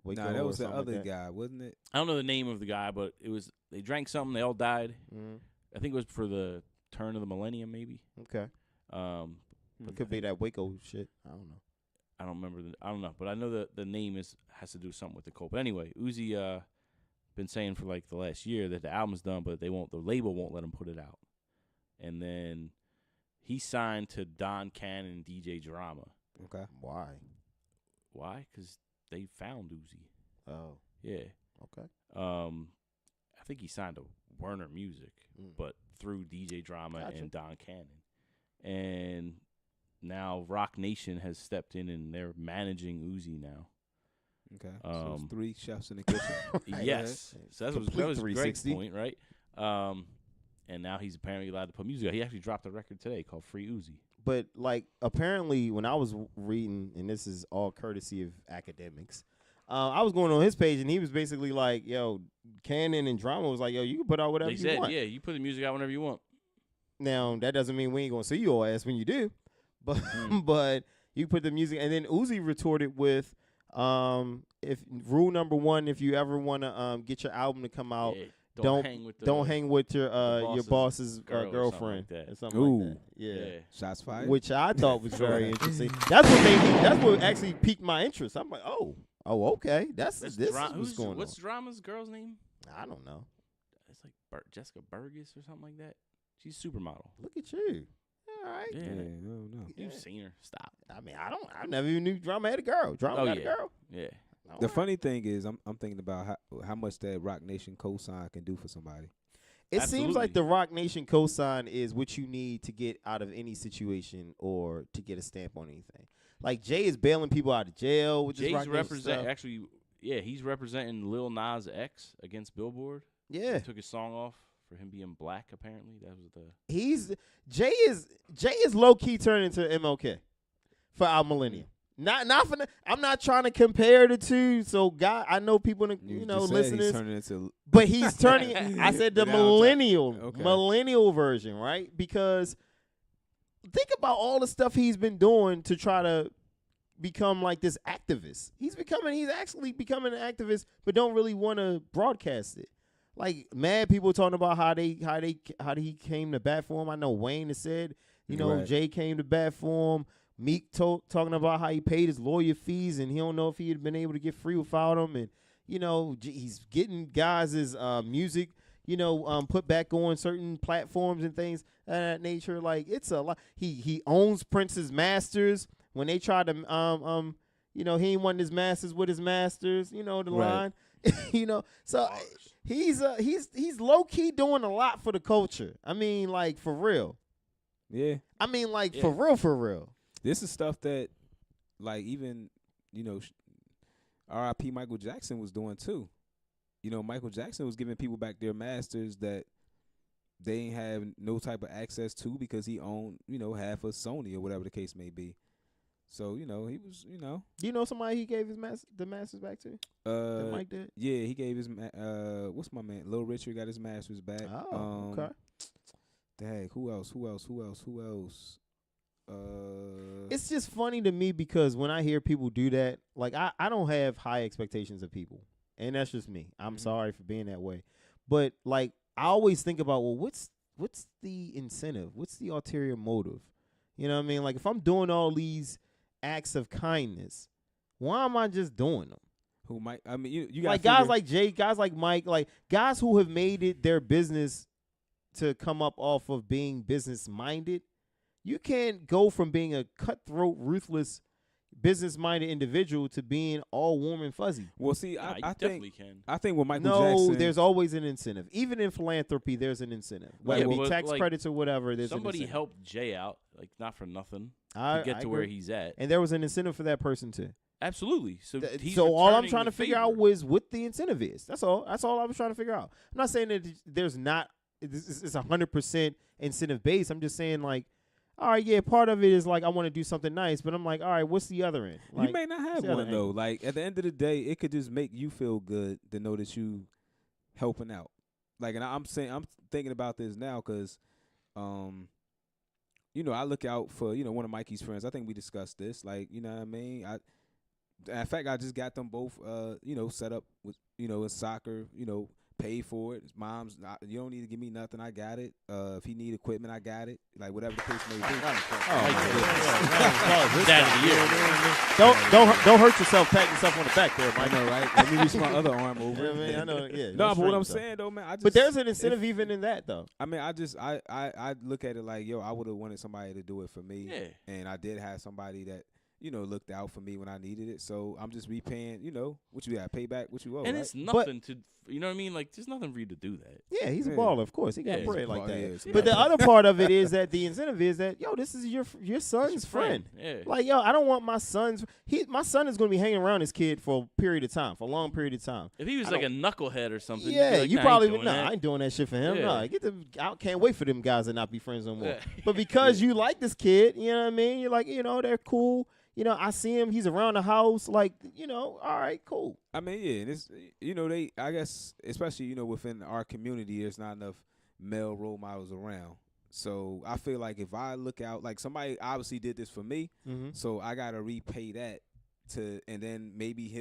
Waco Nah, that or was the something other like that. guy, wasn't it? I don't know the name of the guy, but it was they drank something. They all died. Mhm. I think it was for the turn of the millennium, maybe. Okay, But it could be that Waco shit. I don't know. I don't remember. I don't know, but I know that the name has to do something with the cult. But anyway, Uzi been saying for like the last year that the album's done, but the label won't let him put it out. And then he signed to Don Cannon, DJ Drama. Okay. Why? Why? Because they found Uzi. Oh, Yeah. okay. I think he signed to Warner Music, but through DJ Drama Gotcha. and Don Cannon. And now Rock Nation has stepped in and they're managing Uzi now. Okay. So it's 3 chefs in the kitchen. Yes. So that was Greg's 360. point, right? And now he's apparently allowed to put music out. He actually dropped a record today called Free Uzi. But like apparently when I was reading, and this is all courtesy of academics, I was going on his page and he was basically like, yo, Cannon and Drama was like, yo, you can put out whatever They you said, want. yeah, you put the music out whenever you want. Now that doesn't mean we ain't gonna see your ass when you do, but but you put the music, and then Uzi retorted with, if rule number 1, if you ever want to get your album to come out, Yeah, don't hang with your boss's girl or girlfriend something like that. or something Ooh. like that. Yeah. Shots fired. Which I thought was very interesting. That's what actually piqued my interest. I'm like, oh, okay, this is what's going on. What's Drama's girl's name? I don't know. It's like Jessica Burgess or something like that. She's a supermodel. Look at you. All right. Yeah. no. You've seen her. Stop. I mean, I never even knew Drama had a girl. Drama got a girl. Yeah. All The right. funny thing is, I'm thinking about how much that Rock Nation cosign can do for somebody. It seems like Absolutely. the Rock Nation cosign is what you need to get out of any situation or to get a stamp on anything. Like Jay is bailing people out of jail with this Jay's Rock Nation stuff. he's representing Lil Nas X against Billboard. Yeah, He took his song off for him being black. Apparently, that was the. Jay is low key turning into MLK for our millennium. Not for I'm not trying to compare the two. So God, I know people listeners, he's turning into. but he's turning. I said the Now millennial version, right? Because think about all the stuff he's been doing to try to become like this activist. He's actually becoming an activist, but don't really want to broadcast it. Like mad people talking about how he came to bat for him. I know Wayne has said, Right. Jay came to bat for him. Meek talking about how he paid his lawyer fees and he don't know if he had been able to get free without him. And he's getting guys' music, put back on certain platforms and things of that nature. Like it's a lot. He owns Prince's masters. When they tried to he ain't want his masters with his masters. The line. So he's low key doing a lot for the culture. I mean, like for real. Yeah. I mean, like Yeah. for real. This is stuff that, like, even, R.I.P. Michael Jackson was doing too. Michael Jackson was giving people back their masters that they ain't have no type of access to because he owned, half of Sony or whatever the case may be. So, he was, Do you know somebody he gave the masters back to? That Mike did? Yeah, he gave his, what's my man? Lil Richard got his masters back. Oh, okay. Dang, who else? It's just funny to me because when I hear people do that, like I don't have high expectations of people, and that's just me. I'm sorry for being that way, but like I always think about, well, what's the incentive? What's the ulterior motive? You know what I mean? Like if I'm doing all these acts of kindness, why am I just doing them? Who might? I mean, you got like guys like Jay, guys like Mike, like guys who have made it their business to come up off of being business minded. You can't go from being a cutthroat, ruthless, business-minded individual to being all warm and fuzzy. Well, see, you I definitely think can. I think with Michael No, Jackson, there's always an incentive. Even in philanthropy, there's an incentive. Whether it be but, tax like, credits or whatever, there's Somebody an incentive. helped Jay out, like not for nothing, I to get to where agree. he's at. And there was an incentive for that person too. Absolutely. So he's So all I'm returning trying the to figure out favor. was what the incentive is. That's all. That's all I was trying to figure out. I'm not saying that there's not. It's 100% incentive based. I'm just saying like, all right, yeah, part of it is like I want to do something nice, but I'm like, all right, what's the other end? Like, you may not have what's the other one though. angle? Like at the end of the day, it could just make you feel good to know that you helping out. Like, and I'm thinking about this now because, I look out for one of Mikey's friends. I think we discussed this. Like, you know what I mean? In fact, I just got them both, set up with, in soccer, pay for it. Mom's not, you don't need to give me nothing. I got it. If he need equipment, I got it. Like whatever the case may be. Don't hurt yourself. Pat yourself on the back there, Mike. I know, right? Let me reach my other arm over. You know what I mean? I know. Yeah. No, but what I'm saying though, man, but there's an incentive even in that though. I mean, I look at it like, yo, I would have wanted somebody to do it for me. Yeah. And I did have somebody that, looked out for me when I needed it. So I'm just repaying, what you got, pay back what you owe. And right? it's nothing to, you know what I mean? Like, there's nothing for you to do that. Yeah, he's a baller, of course. He got Yeah, bread like that. Yeah. But the other part of it is that the incentive is that, yo, this is your son's friend. Yeah. Like, yo, I don't want my son's. My son is going to be hanging around this kid for a period of time, for a long period of time. If he was like a knucklehead or something, Yeah, like, you nah, probably I ain't would. doing Nah, that. I ain't doing that shit for him. Yeah. Nah, I can't wait for them guys to not be friends no more. Yeah. But because you like this kid, you know what I mean? You're like, they're cool. I see him. He's around the house. Like, all right, cool. I mean, yeah, and it's, I guess, especially, within our community, there's not enough male role models around. So I feel like if I look out, like somebody obviously did this for me, so I got to repay that and then maybe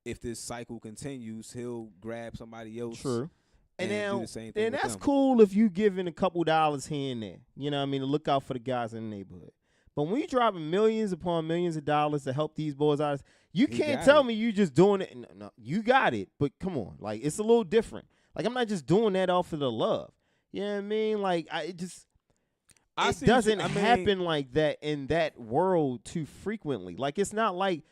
if this cycle continues, he'll grab somebody else. True. And do the same thing and with that's them. cool if you giving a couple dollars here and there. You know what I mean? To look out for the guys in the neighborhood. But when you dropping millions upon millions of dollars to help these boys out, you can't tell me you just doing it. No, you got it, but come on. Like, it's a little different. Like, I'm not just doing that off of the love. You know what I mean? Like, it doesn't happen like that in that world too frequently. Like, it's not like,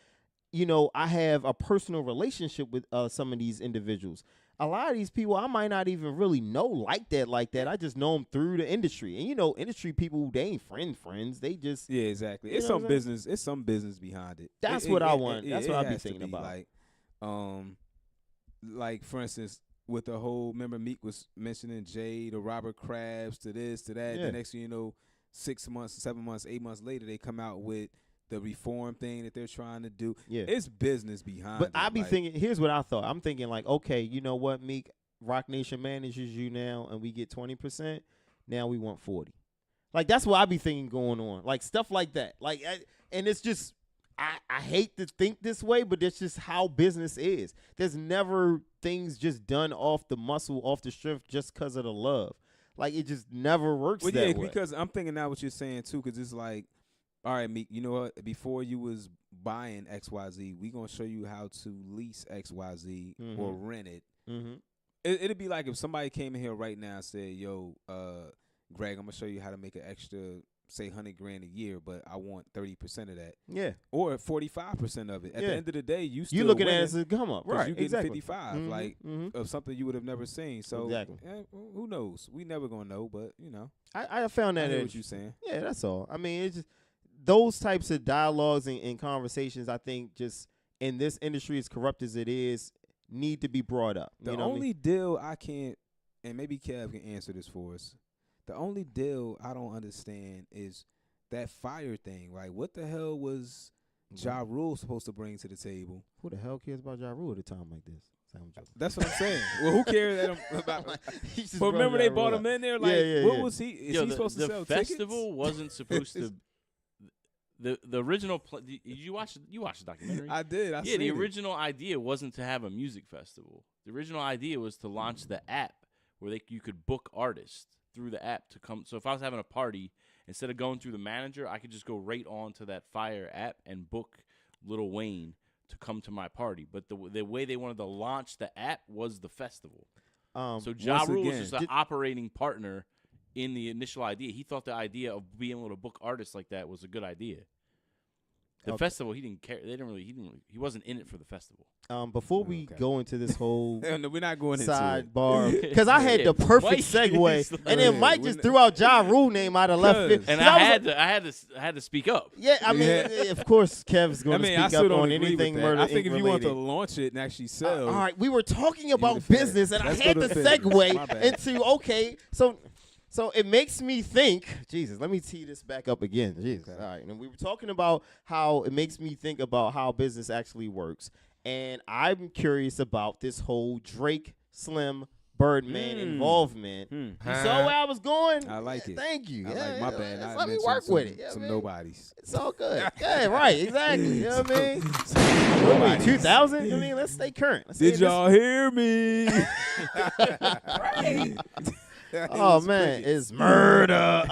I have a personal relationship with some of these individuals. A lot of these people I might not even really know like that. I just know them through the industry. And industry people, they ain't friends. They just exactly. It's some business. It's some business behind it. That's what I want. That's what I be thinking about. Like for instance, with the whole, remember Meek was mentioning Jay to Robert Kraft to this to that. Yeah. The next thing you know, 6 months, 7 months, 8 months later, they come out with the reform thing that they're trying to do. Yeah. It's business behind But it. I be thinking, here's what I thought. I'm thinking like, okay, you know what, Meek, Rock Nation manages you now and we get 20%. Now we want 40. Like, that's what I be thinking going on. Like, stuff like that. Like, and it's just, I hate to think this way, but it's just how business is. There's never things just done off the muscle, off the strength, just because of the love. Like, it just never works that way. Because I'm thinking now what you're saying, too, because it's like, all right, Meek, you know what? Before you was buying XYZ, we going to show you how to lease XYZ or rent it. Mm-hmm. It'd be like if somebody came in here right now and said, yo, Greg, I'm going to show you how to make an extra, say, $100,000 a year, but I want 30% of that. Yeah. Or 45% of it. At the end of the day, you looking winning, at it as a come up. Right, you getting exactly. 55, of something you would have never seen. So, exactly. Who knows? We never going to know, but, I found that. I hear what you're saying. Yeah, that's all. I mean, it's just those types of dialogues and conversations, I think, just in this industry, as corrupt as it is, need to be brought up. The only deal I can't, and maybe Kev can answer this for us, the only deal I don't understand is that fire thing. Like, what the hell was Ja Rule supposed to bring to the table? Who the hell cares about Ja Rule at a time like this? That's what I'm saying. Well, who cares about? But remember, they brought him in there. Like, what was he? Is he supposed to sell tickets? The festival wasn't supposed to. The original did you watch the documentary? I did. Yeah, the original idea wasn't to have a music festival. The original idea was to launch the app where you could book artists through the app to come. So if I was having a party, instead of going through the manager, I could just go right onto that Fire app and book Lil Wayne to come to my party. But the way they wanted to launch the app was the festival. So Ja Rule was just an operating partner in the initial idea. He thought the idea of being able to book artists like that was a good idea. The festival, he didn't care. He wasn't in it for the festival. Before we go into this whole no, we're not going into sidebar, because I had the perfect segue, and then Mike just threw out Ja Rule name out of left field, and I had to speak up. Yeah, I mean, of course, Kev's going to speak up on anything murder. I think if you want related. to launch it and actually sell, all right, we were talking about business, and I had to segue into So it makes me think, Jesus, let me tee this back up again. Jesus. Okay. All right. And we were talking about how it makes me think about how business actually works. And I'm curious about this whole Drake Slim Birdman involvement. You saw where I was going? I like it. Thank you. I like my bad. I Let me mentioned work with it. Some nobodies. It's all good. Yeah, right. Exactly. You know what I mean? 2000? I mean, let's stay current. Did y'all hear me? Right. Oh man, it's murder.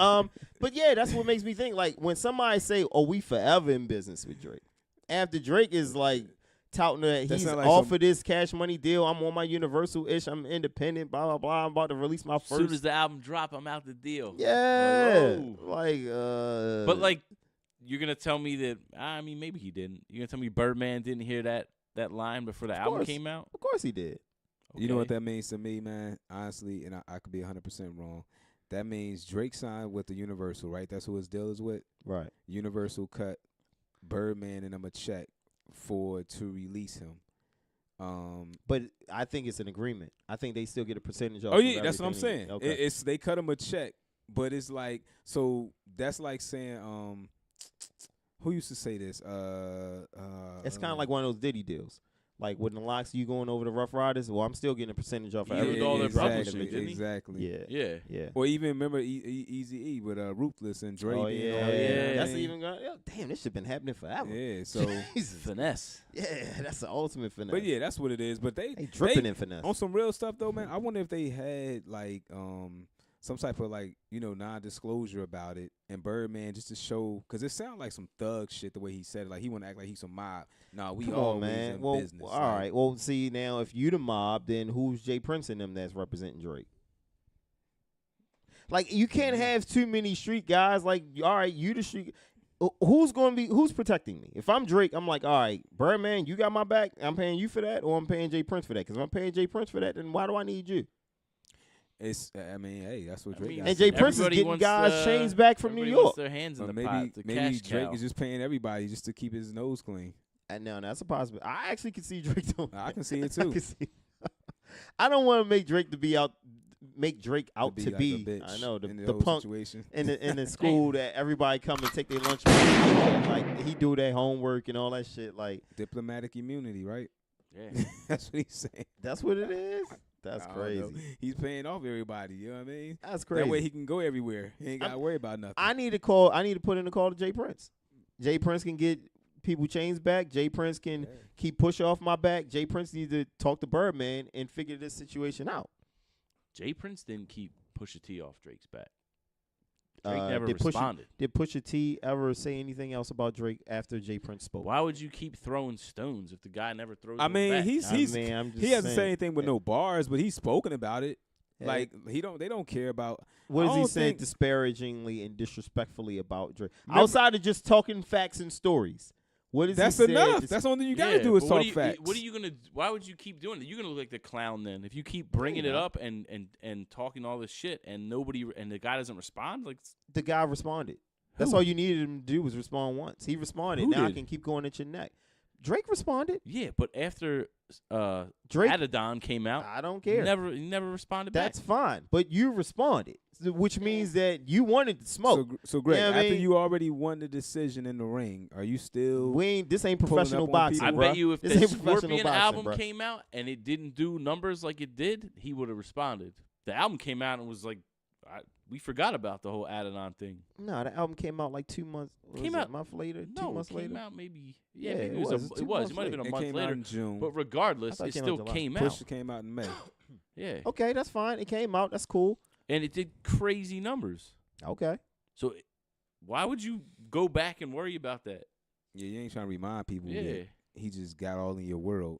But yeah, that's what makes me think. Like when somebody say, "Oh, we forever in business with Drake," after Drake is like touting that he's like off of this Cash Money deal. I'm on my Universal-ish. I'm independent. Blah blah blah. I'm about to release my first. As soon as the album drop, I'm out the deal. Yeah, like, but like, you're gonna tell me that? I mean, maybe he didn't. You're gonna tell me Birdman didn't hear that line before the album came out? Of course he did. Okay. You know what that means to me, man? Honestly, and I could be 100% wrong. That means Drake signed with the Universal, right? That's who his deal is with. Right. Universal cut Birdman and him a check to release him. But I think it's an agreement. I think they still get a percentage off. Oh yeah, that's what I'm saying. Okay. It's they cut him a check, but it's like so that's like saying who used to say this? It's kind of like one of those Diddy deals. Like with the locks, you going over the Rough Riders. Well, I'm still getting a percentage off. With all their publishing, didn't he? Exactly. Yeah. Or even remember Eazy-E with Ruthless and Dre. Oh being yeah. on there. That's even going. Damn, this shit been happening forever. Yeah. So finesse. Yeah, that's the ultimate finesse. But yeah, that's what it is. But they dripping in finesse on some real stuff though, man. I wonder if they had like some type of like non-disclosure about it, and Birdman just to show, because it sounded like some thug shit the way he said it, like he want to act like he's some mob. Nah, we all man. In business. All right. Well, see now, if you the mob, then who's Jay Prince and them that's representing Drake? Like you can't have too many street guys. Like all right, you the street. Who's protecting me? If I'm Drake, I'm like, all right, Birdman, you got my back. I'm paying you for that, or I'm paying Jay Prince for that. Because if I'm paying Jay Prince for that, then why do I need you? I mean, hey, that's what Drake got. And Jay Prince is getting guys chains back from New York. Their hands in the maybe pot, maybe Drake cow. is just paying everybody just to keep his nose clean. And now that's a possibility. I actually can see Drake doing. I can see it too. I don't want to make Drake out to like be. a bitch I know in the punk situation. in the school that everybody come and take their lunch break. Like he do their homework and all that shit. Like diplomatic immunity, right? Yeah, that's what he's saying. That's what it is. That's crazy. He's paying off everybody. You know what I mean? That's crazy. That way he can go everywhere. He ain't got to worry about nothing. I need to put in a call to Jay Prince. Jay Prince can get people chains back. Jay Prince can keep Pusha off my back. Jay Prince needs to talk to Birdman and figure this situation out. Jay Prince didn't keep Pusha T off Drake's back. Drake never did responded. Did Pusha T ever say anything else about Drake after Jay Prince spoke? Why would you keep throwing stones if the guy never throws? I mean, back? he hasn't said anything with no bars, but he's spoken about it. Yeah. Like they don't care about. What has he said disparagingly and disrespectfully about Drake? Outside of just talking facts and stories. What is That's enough. That's the only thing you got to do is talk facts. What are you gonna? Why would you keep doing it? You're gonna look like the clown then if you keep bringing it up and talking all this shit and the guy doesn't respond. Like the guy responded. That's all you needed him to do was respond once. He responded. Now I can keep going at your neck. Drake responded. Yeah, but after Drake Adidon came out, I don't care. He never responded back. That's fine, but you responded, which means that you wanted to smoke. So Greg, after you already won the decision in the ring, are you still? This ain't professional boxing. I bet you if this the ain't Scorpion album bro. came out and it didn't do numbers like it did, he would have responded. The album came out and was like, we forgot about the whole Adidon thing. No, the album came out like 2 months. Came out a month later. No, 2 months later. Came out maybe. Yeah, maybe it was. It might have been a month later. In June. But regardless, it still came out. Pusha came out in May. Yeah. Okay, that's fine. It came out. That's cool. And it did crazy numbers. Okay. So why would you go back and worry about that? Yeah, you ain't trying to remind people that he just got all in your world.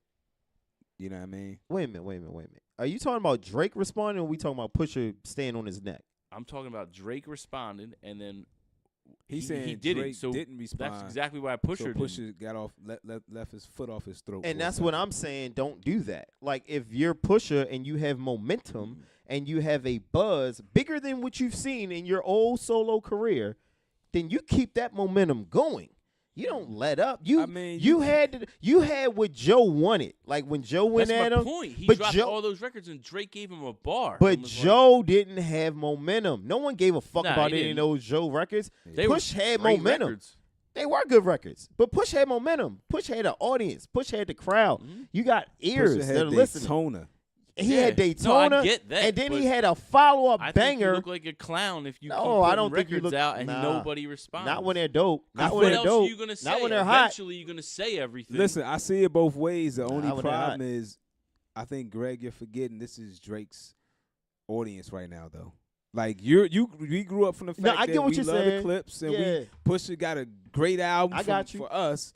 You know what I mean? Wait a minute. Are you talking about Drake responding, or are we talking about Pusha staying on his neck? I'm talking about Drake responding, and then he said he did Drake it. So didn't respond. That's exactly why Pusha got off, left his foot off his throat. And that's what I'm saying. Don't do that. Like if you're Pusha and you have momentum and you have a buzz bigger than what you've seen in your old solo career, then you keep that momentum going. You don't let up. You had what Joe wanted. Like when Joe went at him. That's my point. He dropped all those records and Drake gave him a bar. But Joe didn't have momentum. No one gave a fuck about any of those Joe records. Push had momentum. Records. They were good records. But Push had momentum. Push had an audience. Push had the crowd. You got ears that are listening. he Yeah. had No, Daytona, I get that, and then he but had a follow-up I think banger. you look like a clown if you No, keep I putting don't think you records look- out and nah. nobody responds. Not when they're dope. Not when What they're else dope. are you gonna say? Not when they're hot. Eventually, you're gonna say everything. Listen, I see it both ways. The only Nah, when they're problem hot. is, I think Greg, you're forgetting this is Drake's audience right now, though. Like we grew up from the fact No, I that get what we you're love the saying. clips and Yeah. Pusha got a great album. I got you. For us.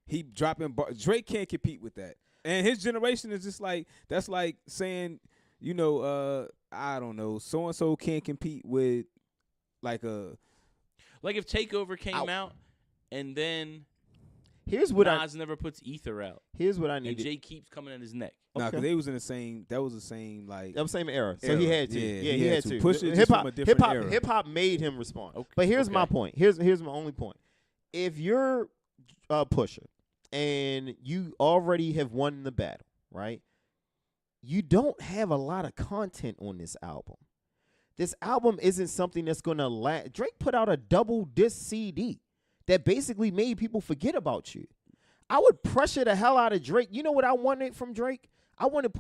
He dropping Drake can't compete with that, and his generation is just like that's like saying, you know, I don't know, so and so can't compete with like if Takeover came out and then Here's what Nas never puts Ether out, Here's what I and needed. Jay keeps coming at his neck. nah, Okay. because they was in the same. That was the same like. That was same era, so he had to. Yeah, Yeah, he he had had to. to. Push it just from a different era. Hip hop made him respond. Okay. But here's my Okay. point. Here's my only point. If you're Pusha and you already have won the battle, right? You don't have a lot of content on this album. This album isn't something that's gonna last. Drake put out a double disc CD that basically made people forget about you. I would pressure the hell out of Drake. You know what I wanted from Drake? I wanted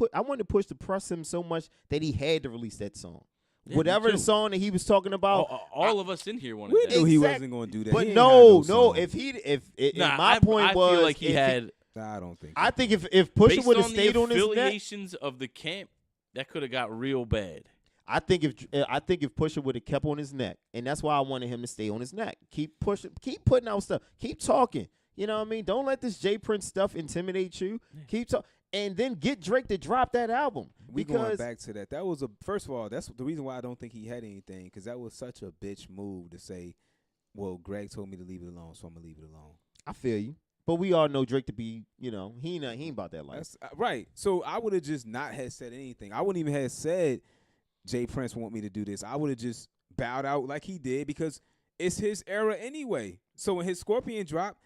Push to press him so much that he had to release that song. Yeah, me Whatever the too. song that he was talking about. All of us in here wanted We that. knew he Exact- wasn't going to do that. But He ain't no, got song. If Nah, my point I was, feel like he if had. Nah, I don't think. I think if Pusha Based would have on stayed the on his neck, affiliations of the camp, that could have got real bad. I think if Pusha would have kept on his neck, and that's why I wanted him to stay on his neck. Keep pushing, keep putting out stuff, keep talking. You know what I mean? Don't let this J Prince stuff intimidate you. Keep talking, and then get Drake to drop that album. We going Because back to that. That was first of all, that's the reason why I don't think he had anything, because that was such a bitch move to say, well, Greg told me to leave it alone, so I'm gonna leave it alone. I feel you, but we all know Drake to be, he ain't about that life. That's right. So I would have just not had said anything. I wouldn't even have said Jay Prince want me to do this. I would have just bowed out like he did, because it's his era anyway. So when his Scorpion dropped,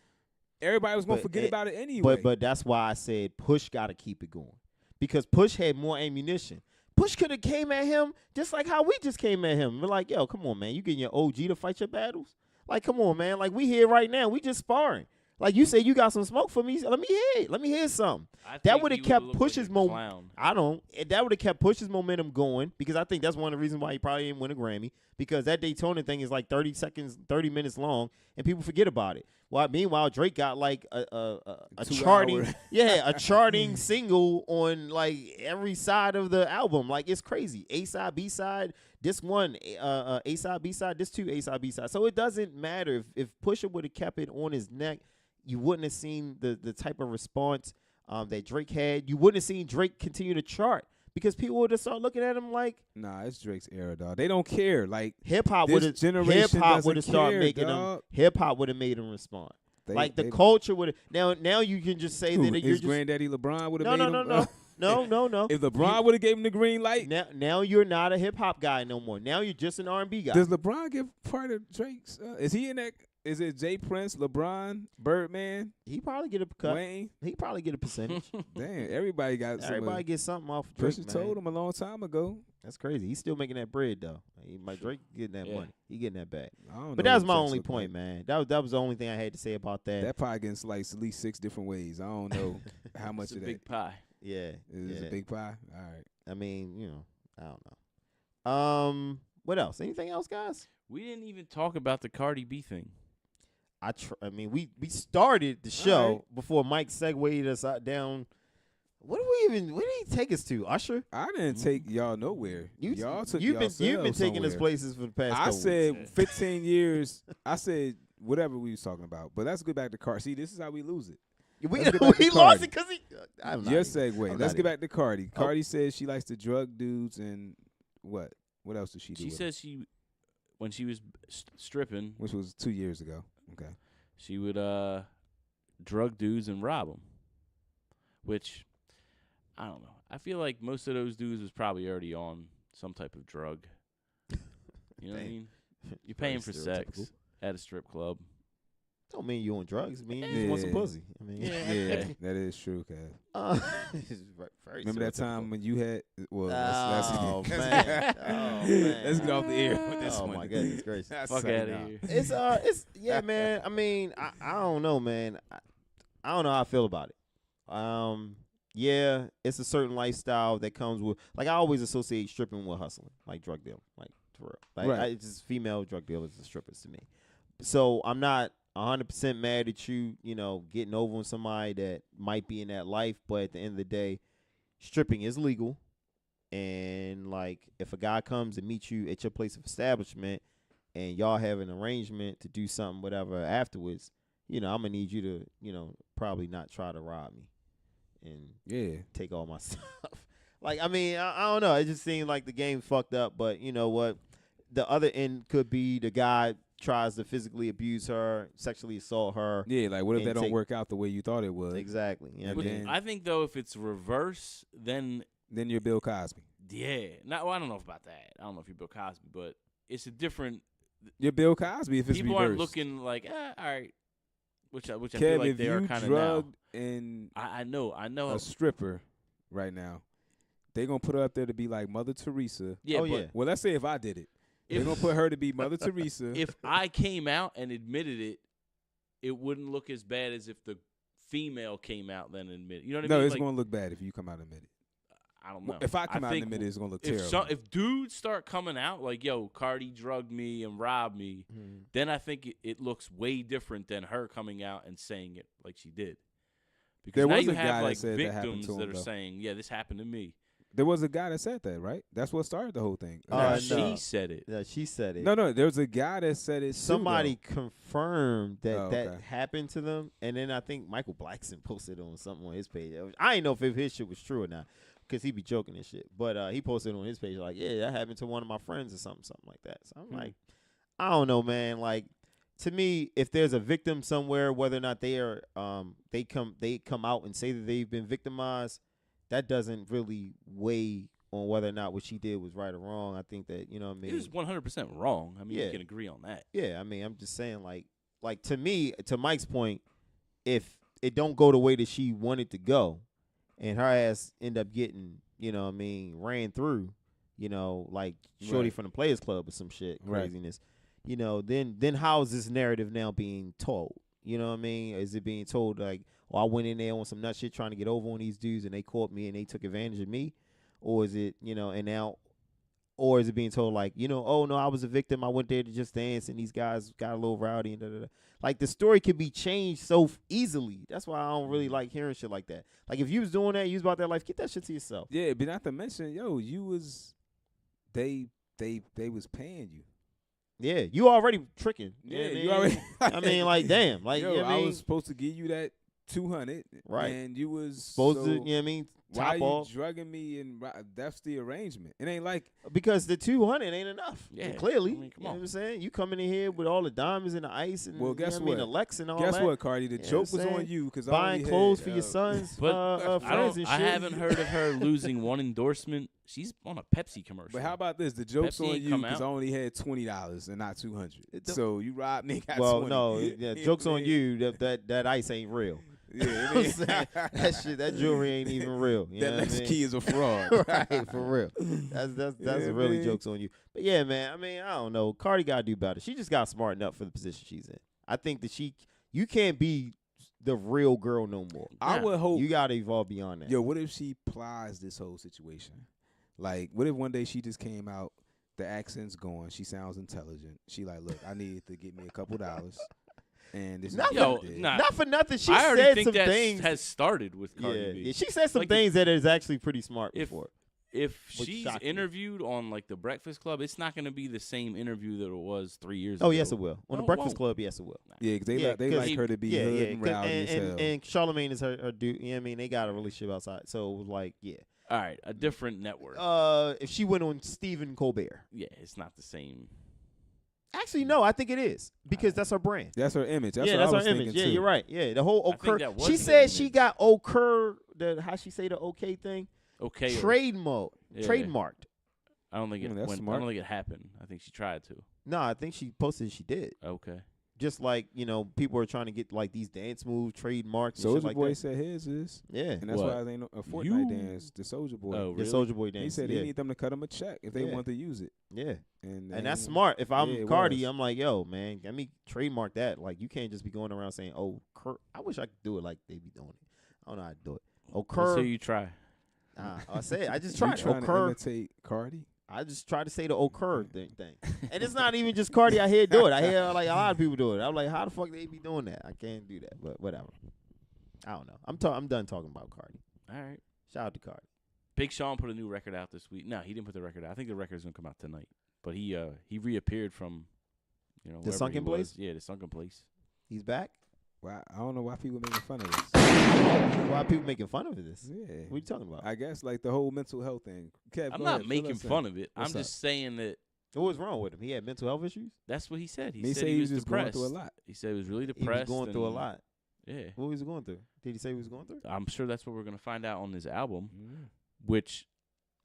everybody was gonna forget about it anyway. But that's why I said Push got to keep it going, because Push had more ammunition. Push could have came at him just like how we just came at him. We're like, yo, come on, man, you getting your OG to fight your battles? Like, come on, man. Like, we here right now. We just sparring. Like you said, you got some smoke for me. Let me hear it. Let me hear something. That would have kept Push's momentum. That would have kept Push's momentum going, because I think that's one of the reasons why he probably didn't win a Grammy, because that Daytona thing is like 30 minutes long, and people forget about it. Well, meanwhile, Drake got like a charting, a charting single on like every side of the album. Like, it's crazy. A side, B side, this one, A side, B side, this two, A side, B side. So it doesn't matter if Pusha would have kept it on his neck. You wouldn't have seen the type of response that Drake had. You wouldn't have seen Drake continue to chart, because people would have started looking at him like, nah, it's Drake's era, dog. They don't care. Like, hip hop this would have generation doesn't started care, making dog. him. Hip hop would have made him respond. Like the they- culture would have. Now you can just say Who, that you're his just granddaddy LeBron would have no made no him. no no no no. If LeBron would have gave him the green light, Now you're not a hip hop guy no more. Now you're just an R&B guy. does LeBron give part of Drake's? Is he in that? Is it Jay Prince, LeBron, Birdman, He probably get a cut. Wayne? He probably get a percentage. Damn, everybody got. Everybody gets something off of Drake, Pusha man. told him a long time ago. That's crazy. He's still making that bread though. Drake getting that Yeah. money. He getting that bag. I don't But know that was what my Drake's only look point, like. man. That was the only thing I had to say about that. That pie getting sliced at least 6 different ways. I don't know how much It's a of that big pie. Yeah. is yeah. a big pie. All right. I mean, I don't know. What else? Anything else, guys? We didn't even talk about the Cardi B thing. I mean, we started the show All right. before Mike segued us down. Where did he take us to? Usher? I didn't take y'all nowhere. Y'all took you've been yourselves taking us somewhere. places for the past. I couple said weeks. 15 years. I said whatever we was talking about. But let's get back to Cardi. See, this is how we lose it. we let's get back to lost Cardi. it because he. I'm not Your even- segue. I'm Let's not get back to Cardi. Oh. Cardi says she likes to drug dudes and what? What else does she do? She with says when she was stripping, it? Which was 2 years ago. Okay. she would drug dudes and rob them. Which, I don't know. I feel like most of those dudes was probably already on some type of drug. You know what I mean? You're paying for sex stereotypical. at a strip club. Don't mean you on drugs. I mean you just want some Yeah. pussy. I mean, Yeah, that is true, Kev. it's very Remember that time stereotypical. when you had? Well, Oh, let's man. Oh, man. Let's get off the air with this Oh, one. my goodness gracious. Fuck Say out nah. of here. It's yeah, man. I mean, I don't know, man. I don't know how I feel about it. yeah, it's a certain lifestyle that comes with. Like I always associate stripping with hustling, like drug dealing, like for real. Like Right. it's just female drug dealers and strippers to me. So I'm not 100% mad at you, getting over on somebody that might be in that life. But at the end of the day, stripping is legal. And like, if a guy comes and meets you at your place of establishment, and y'all have an arrangement to do something, whatever, afterwards, I'm gonna need you to, probably not try to rob me and take all my stuff. Like, I mean, I don't know. It just seemed like the game fucked up. But you know what? The other end could be the guy tries to physically abuse her, sexually assault her. Yeah, like what if and that don't work out the way you thought it would? Exactly. You know what I mean? I think though, if it's reverse, then you're Bill Cosby. yeah. Well, I don't know about that. I don't know if you're Bill Cosby, but it's a different. You're Bill Cosby if it's People reversed. aren't looking like, all right. Which I Kev, feel like if they are you kind of now. drugged and I know. a stripper right now, they gonna put her up there to be like Mother Teresa. Yeah, Oh, but yeah. Well, let's say if I did it, they're gonna put her to be Mother Teresa. if I came out and admitted it, it wouldn't look as bad as if the female came out then and admitted. You know what I No, mean? it's Like, gonna look bad if you come out and admit it. I don't know. If I come out and think admit it, it's gonna look if terrible. if dudes start coming out like, yo, Cardi drugged me and robbed me, then I think it looks way different than her coming out and saying it like she did. Because There now was you a guy have that like said that happened victims to him, that are though. saying, yeah, this happened to me. There was a guy that said that, right? That's what started the whole thing. No. She said it. Yeah, she said it. No, there was a guy that said it. Somebody too, confirmed that Oh, that okay. happened to them, and then I think Michael Blackson posted on something on his page. I didn't know if his shit was true or not, because he be joking and shit. But he posted on his page like, yeah, that happened to one of my friends or something like that. So I'm like, I don't know, man. Like, to me, if there's a victim somewhere, whether or not they are, they come out and say that they've been victimized, that doesn't really weigh on whether or not what she did was right or wrong. I think that, you know what I mean? It was 100% wrong. I mean, Yeah. you can agree on that. Yeah, I mean, I'm just saying, like to me, to Mike's point, if it don't go the way that she wanted to go, and her ass end up getting, you know what I mean, ran through, like Shorty Right. from the Players Club or some shit, Right. craziness, then how is this narrative now being told? You know what I mean? Is it being told like, oh, I went in there on some nut shit trying to get over on these dudes and they caught me and they took advantage of me? Or is it, and now, or is it being told like, oh no, I was a victim. I went there to just dance and these guys got a little rowdy and da-da-da. Like the story can be changed so easily. That's why I don't really like hearing shit like that. Like if you was doing that, you was about that life, get that shit to yourself. Yeah, but not to mention, you was they was paying you. Yeah, you already tricking. You know Yeah, what I you mean? already. I mean, like, damn. Like, yo, you know what I I mean? was supposed to give you that 200, Right. And you was supposed to, so you know what I mean? Why Top you off. drugging me and that's the arrangement. It ain't like Because the 200 ain't enough. Yeah, Clearly. I mean, come you know on. what I'm saying? You coming in here with all the diamonds and the ice and Well, guess you know what I mean, what? the Lex and all guess that. what, Cardi? The You know joke what I'm was on saying? you because Buying clothes for your sons, But I friends and shit. haven't heard of her losing one endorsement. She's on a Pepsi commercial. But how about this? The joke's Pepsi on ain't you come because I out. only had $20 and not 200. It don't- So you robbed me. Got Well, 20. no, yeah, joke's on you. That ice ain't real. Yeah, You know what I'm saying? That shit, that jewelry ain't even real. You know that what I next mean? key is a fraud. Right, for real. That's Yeah, really man. jokes on you. But yeah, man. I mean, I don't know. Cardi gotta do better. She just got smart enough for the position she's in. I think that you can't be the real girl no more. I would hope. You gotta evolve beyond that. Yo, what if she plies this whole situation? Like, what if one day she just came out, the accent's gone, she sounds intelligent. She like, look, I need to get me a couple dollars, and this is Not what I Yo, did. nah. Not for nothing. She I already said think some that things. has started with Cardi Yeah, B. yeah, she said some Like, things that is actually pretty smart if- before. If Which she's shocked me. interviewed on like the Breakfast Club, it's not going to be the same interview that it was 3 years Oh ago. yes, it will. On No, the it Breakfast won't. Club, yes, it will. Yeah, because Yeah, they 'cause like her to be Yeah, hood yeah. and 'cause- rowdy as hell. and Charlamagne is her dude. You know what I mean? They got a relationship outside. So it was like, yeah. All right, a different network. If she went on Stephen Colbert. Yeah, it's not the same. Actually, no, I think it is because that's her brand. That's her image. That's yeah, what that's I was her image. thinking, Yeah, too. you're right. Yeah, the whole I think occur. that was She the said she image. got occur. How she say the okay thing? Okay. Trademarked. Yeah. Trademarked. I don't think it That's went. I smart. don't think it happened. I think she tried to. No, I think she posted she did. Okay. Just like people are trying to get like these dance moves trademarked. And shit Soulja like Boy that. said his is, Yeah, and that's What? why they know a Fortnite You- dance. The Soulja Boy. Oh, the really? Soldier Boy He dance. said yeah. they need them to cut him a check if they Yeah. want to use it. Yeah, And and that's they- smart. If I'm Yeah, it Cardi, was. I'm like, yo, man, let me trademark that. Like, you can't just be going around saying, oh, I wish I could do it like they be doing it. I don't know how to do it. Let's occur. hear you try. I said I just You tried trying to occur. imitate Cardi? I just try to say the occur thing, and it's not even just Cardi. I hear do it. I hear like a lot of people do it. I'm like, how the fuck they be doing that? I can't do that, but whatever. I don't know. I'm done talking about Cardi. All right. Shout out to Cardi. Big Sean put a new record out this week. No, he didn't put the record out. I think the record's gonna come out tonight. But he reappeared from, wherever sunken he was. place? Yeah, the sunken place. He's back. Why? I don't know why people making fun of this. Why are people making fun of this? Yeah. What are you talking about? I guess like the whole mental health thing. Kev, I'm go not ahead, fill making us in. fun of it. What's I'm just saying that What was wrong with him? He had mental health issues. that's what he said. He He said said he was just depressed. going through a lot. He said he was really He depressed. was going through a and- lot. Yeah. What was he going through? Did he say he was going through? I'm sure that's what we're gonna find out on his album, Mm. which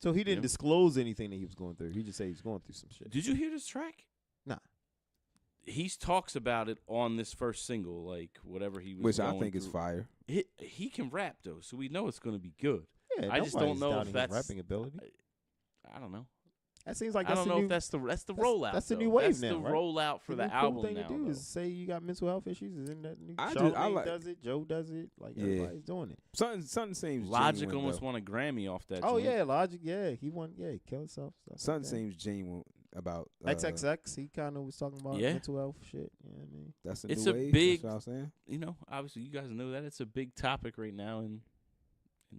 So he didn't Yeah. disclose anything that he was going through. He just said he was going through some shit. did you hear this track? Nah. He talks about it on this first single, like whatever he was. Which I going think is through. fire. He can rap though, so we know it's gonna be good. Yeah, I just don't nobody's know if doubting his that's- rapping ability. I don't know. That seems like I that's don't the know new, if that's the that's- rollout. that's the though. new wave that's now, the right? rollout for the new cool album thing now. to do though. is say you got mental health issues. Isn't that new? I Charlamagne like- does it. Joe does it. Like Yeah. everybody's doing it. Something seems Logic genuine, almost though. won a Grammy off that. Oh joint. yeah, Logic. Yeah, he won. Yeah, he killed himself. Stuff Something like that. seems genuine about XXX. He kind of was talking about Yeah. mental health shit. You know what I mean? That's It's new a wave. big- That's what I'm saying. Obviously you guys know that it's a big topic right now in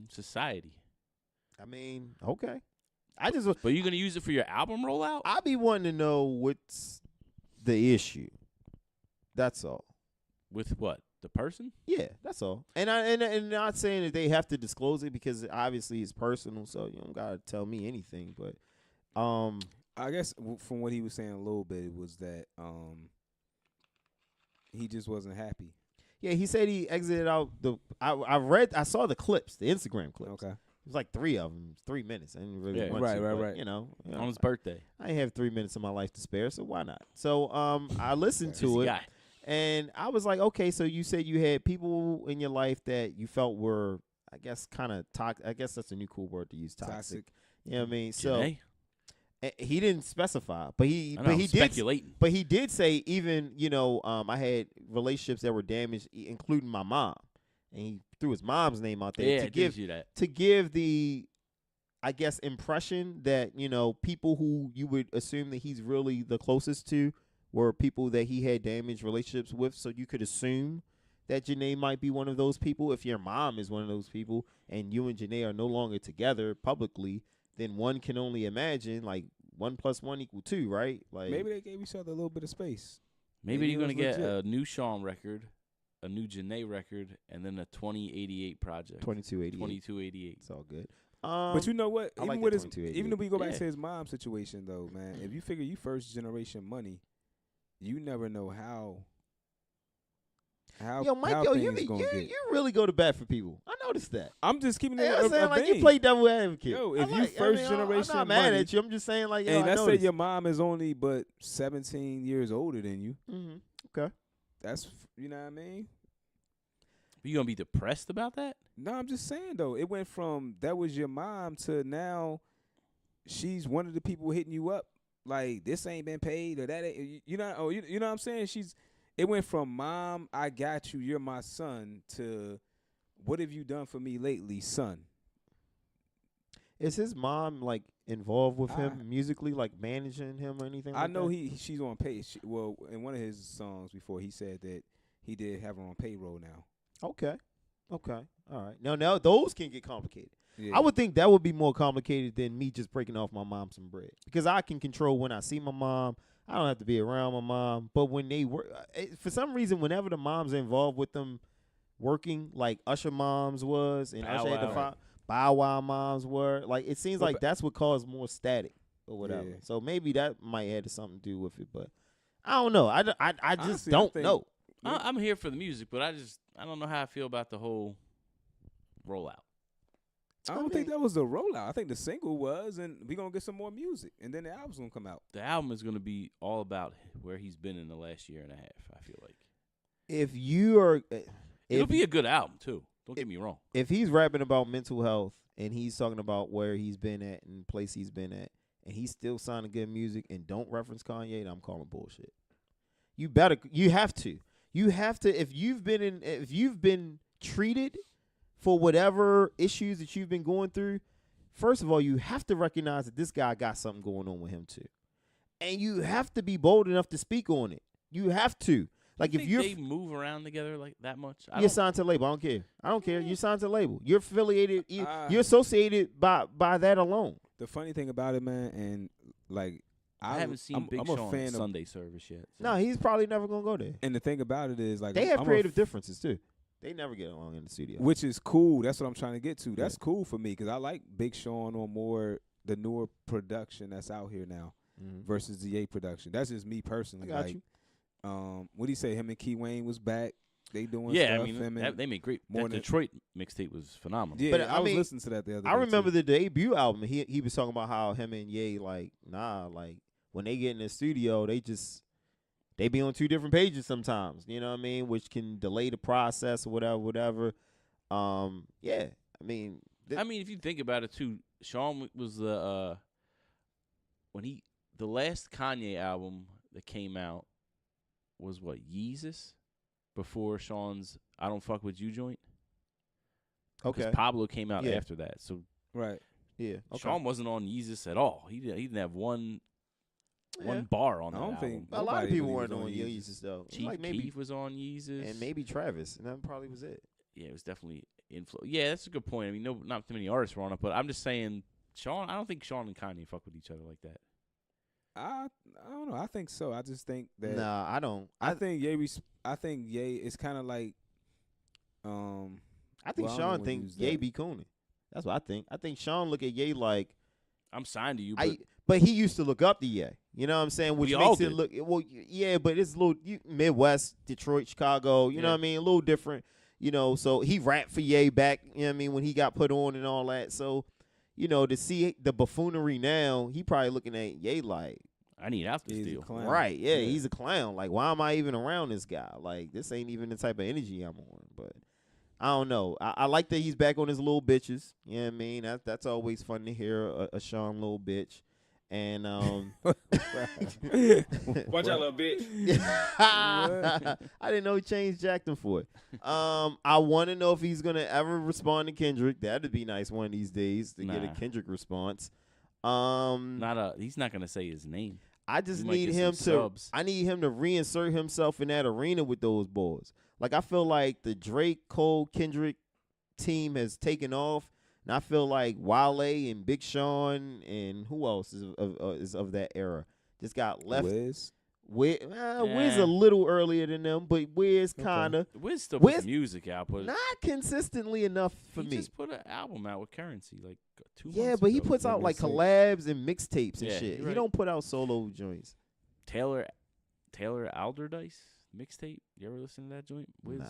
society. I mean, okay. I just But you gonna use it for your album rollout? I be wanting to know what's the issue. That's all. With what? The person? Yeah, that's all. And not saying that they have to disclose it because obviously it's personal, so you don't gotta tell me anything. But I guess from what he was saying a little bit, it was that he just wasn't happy. yeah, he said he exited out the. I saw the clips, the Instagram clips. Okay. It was like 3 of them, 3 minutes. I didn't really Yeah. want Right, to, right, but, right. You know, On his birthday. I have 3 minutes of my life to spare, so why not? So I listened Busy to it. guy. And I was like, okay, so you said you had people in your life that you felt were, I guess, kind of toxic. I guess that's a new cool word to use, toxic. You know what I mean? So Janae? he didn't specify, but he I know, I'm did. speculating. But he did say even I had relationships that were damaged, including my mom, and he threw his mom's name out there Yeah, to it give gives you that. the, I guess, impression that people who you would assume that he's really the closest to were people that he had damaged relationships with, so you could assume that Janae might be one of those people. If your mom is one of those people and you and Janae are no longer together publicly, then one can only imagine, like, 1 + 1 = 2, right? Like, Maybe they gave each other a little bit of space. Maybe Maybe you're it gonna was get legit. a new Sean record, a new Janae record, and then a 2088 project. 2288. 2288. It's all good. But you know what? I Even like with that his, 2288. even if we go back Yeah. to his mom situation, though, man, if you figure you first generation money, you never know how Yo, Mike, how you things gonna get. really go to bat for people. I noticed that. I'm just keeping it You know what I'm saying? a Like, you vein. play devil advocate. Yo, I if you like- first I'm generation not mad money, at you. I'm just saying, like, yo, And I let's say noticed. your mom is only but 17 years older than you. Okay. That's you know what I mean. You gonna be depressed about that? No, I'm just saying though. It went from that was your mom to now she's one of the people hitting you up like this ain't been paid or that ain't, you know. Oh, you know what I'm saying? It went from mom, I got you, you're my son, to what have you done for me lately, son? Is his mom like involved with I- him musically, like managing him or anything? I like know that? she's on pay. Well, in one of his songs before, he said that he did have her on payroll now. Okay. All right. Now those can get complicated. Yeah. I would think that would be more complicated than me just breaking off my mom some bread, because I can control when I see my mom. I don't have to be around my mom. But when they work, for some reason, whenever the moms are involved with them working, like Usher moms was, and Bow Usher had the Wow. Bow Wow moms were, like, it seems Well, like that's what caused more static or whatever. Yeah. So maybe that might have something to do with it, but I don't know. I just Honestly, I don't think- know. I'm here for the music, but I don't know how I feel about the whole rollout. I don't think that was the rollout. I think the single was, and we gonna get some more music, and then the album's gonna come out. The album is gonna be all about where he's been in the last year and a half. I feel like If you are, it'll be a good album too. Don't get me wrong. if he's rapping about mental health and he's talking about where he's been at and the place he's been at, and he's still sounding good music and don't reference Kanye, then I'm calling bullshit. You have to. If you've been treated for whatever issues that you've been going through, first of all, you have to recognize that this guy got something going on with him too. And you have to be bold enough to speak on it. You have to. Like if they move around together like that much, you're signed to a label. I don't care. I don't care. You're signed to a label. You're affiliated. You're associated by that alone. The funny thing about it, man, and like I haven't seen Big Sean at Sunday service yet. So. No, he's probably never gonna go there. And the thing about it is, like, they have creative differences too. They never get along in the studio, which is cool. That's what I'm trying to get to. That's cool for me because I like Big Sean on more the newer production that's out here now versus the Ye production. That's just me personally. I got you. What do you say? Him and Key Wayne was back. They doing stuff. I mean, they made great. That Detroit mixtape was phenomenal. Yeah, but I was listening to that the other day. I remember the debut album. He was talking about how him and Ye like when they get in the studio, they be on two different pages sometimes. You know what I mean? Which can delay the process or whatever. Yeah. I mean, if you think about it too, Sean was the last Kanye album that came out was what, Yeezus? Before Sean's I Don't Fuck With You joint. Okay. Because Pablo came out after that. So right. Yeah. Okay. Sean wasn't on Yeezus at all. He didn't have one bar on that album. Think a lot of people weren't on Yeezus though. Chief like maybe Keef was on Yeezus. And maybe Travis. And that probably was it. Yeah, it was definitely influence. Yeah, that's a good point. I mean, not too many artists were on it, but I'm just saying Sean, I don't think Sean and Kanye fuck with each other like that. I don't know. I think so. I just think that. Nah, I don't. I think Ye is kind of like. I think Sean thinks Ye be cooning. That's what I think. I think Sean look at Ye like, I'm signed to you. But he used to look up to Ye. You know what I'm saying? Which makes it look but it's a little Midwest, Detroit, Chicago. You know what I mean? A little different. You know, so he rapped for Ye back. You know what I mean? When he got put on and all that. So, you know, to see the buffoonery now, he probably looking at Ye like, I need after steal. Right, yeah, he's a clown. Like, why am I even around this guy? Like, this ain't even the type of energy I'm on. But I don't know. I like that he's back on his little bitches. You know what I mean? That's always fun to hear a Sean little bitch. And watch out, little bitch. I didn't know he changed Jackson for it. I want to know if he's gonna ever respond to Kendrick. That'd be nice one of these days to get a Kendrick response. He's not gonna say his name. I just need him to. I need him to reinsert himself in that arena with those boys. Like I feel like the Drake, Cole, Kendrick team has taken off, and I feel like Wale and Big Sean and who else is of that era just got left. Wiz a little earlier than them, but Wiz kind of. Wiz still puts music out, but not consistently enough for me. He just put an album out with Currency like 2 months Yeah, but ago. he puts out like collabs and mixtapes and shit. Right. He don't put out solo joints. Taylor Alderdice mixtape. You ever listen to that joint? Wiz? Nah.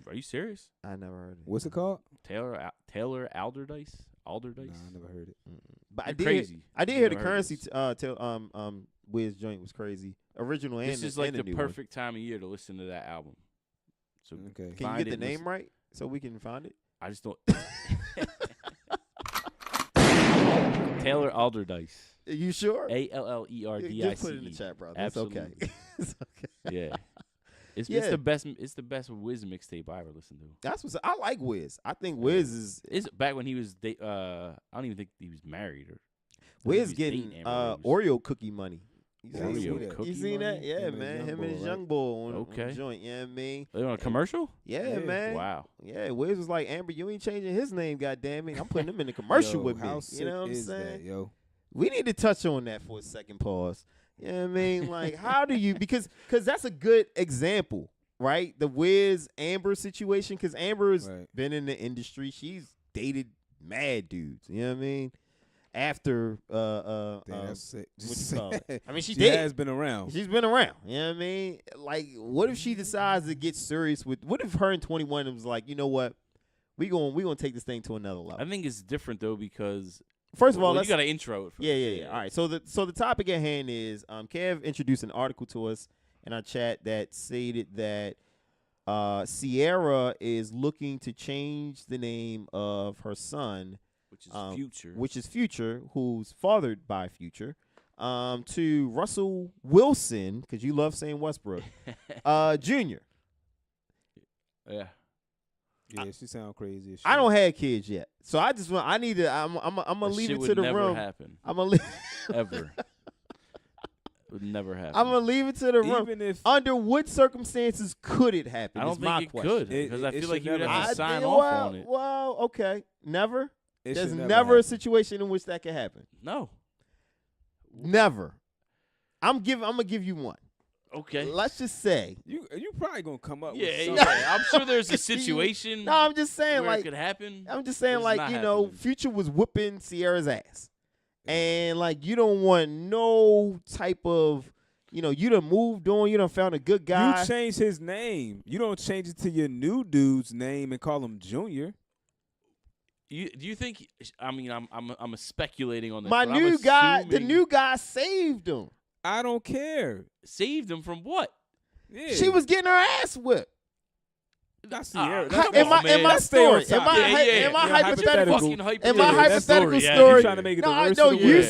Are you serious? I never heard it. What's it called? Taylor Alderdice. Alderdice. Nah, I never heard it. But crazy. I did hear the Currency Wiz joint was crazy. Original and this is like the perfect time of year to listen to that album. So okay. Can you get the name right so we can find it? I just don't. Taylor Alderdice. Are you sure? Allerdice. Just put it in the chat, bro. That's okay. It's okay. Yeah. It's the best. It's the best Wiz mixtape I ever listened to. That's what I like. Wiz. I think Wiz is back when he was. I don't even think he was married or. Wiz getting Oreo cookie money. You seen that? Yeah, Him man. Him and his right? young boy on the joint. You know what I mean? They on a commercial? Yeah, man. Wow. Yeah, Wiz was like, Amber, you ain't changing his name, goddamn it. I'm putting him in the commercial with me. You know what I'm saying? That, we need to touch on that for a second. Pause. You know what I mean? Like, how do you? Because that's a good example, right? The Wiz Amber situation. Because Amber's been in the industry. She's dated mad dudes. You know what I mean? After that's sick. What you call it? I mean, she has been around. She's been around. You know what I mean? Like, what if she decides to get serious with? What if her and 21 was like, you know what? We gonna take this thing to another level. I think it's different though because first of all, you got to intro it. Yeah. All right. So the topic at hand is Kev introduced an article to us in our chat that stated that Sierra is looking to change the name of her son. Which is Future, who's fathered by Future, to Russell Wilson, because you love saying Westbrook, Jr. Yeah. Yeah, she sound crazy as shit. I don't have kids yet, so I just want. I need to. I'm gonna leave it to the room. Happen. I'm gonna leave. Ever. Would never happen. I'm gonna leave it to the room. Even if Under what circumstances could it happen? I don't is my think it question. could because I feel like should you'd never have to happen. sign well, off on it. Well, okay, never. it There's should never a happen. situation in which that can happen. No. Never. I'm gonna give you one. Okay. Let's just say. You probably gonna come up with Yeah, something. yeah. I'm sure there's a situation No, I'm just saying where like it could happen. I'm just saying It's like not you know, happening. Future was whooping Sierra's ass, and like you don't want no type of you done moved on, you done found a good guy. You change his name. You don't change it to your new dude's name and call him Junior. Do you think? I mean, I'm speculating on this. My but I'm new guy, the assuming- new guy saved him. I don't care. saved him from what? Yeah. She was getting her ass whipped. That's the Ah, era. come That's In on, my man. Let's stay on story. topic. In my Yeah, hypothetical, Fucking hyper- in my yeah, that's hypothetical yeah, story, you trying to make it no, the I worst know of the you world.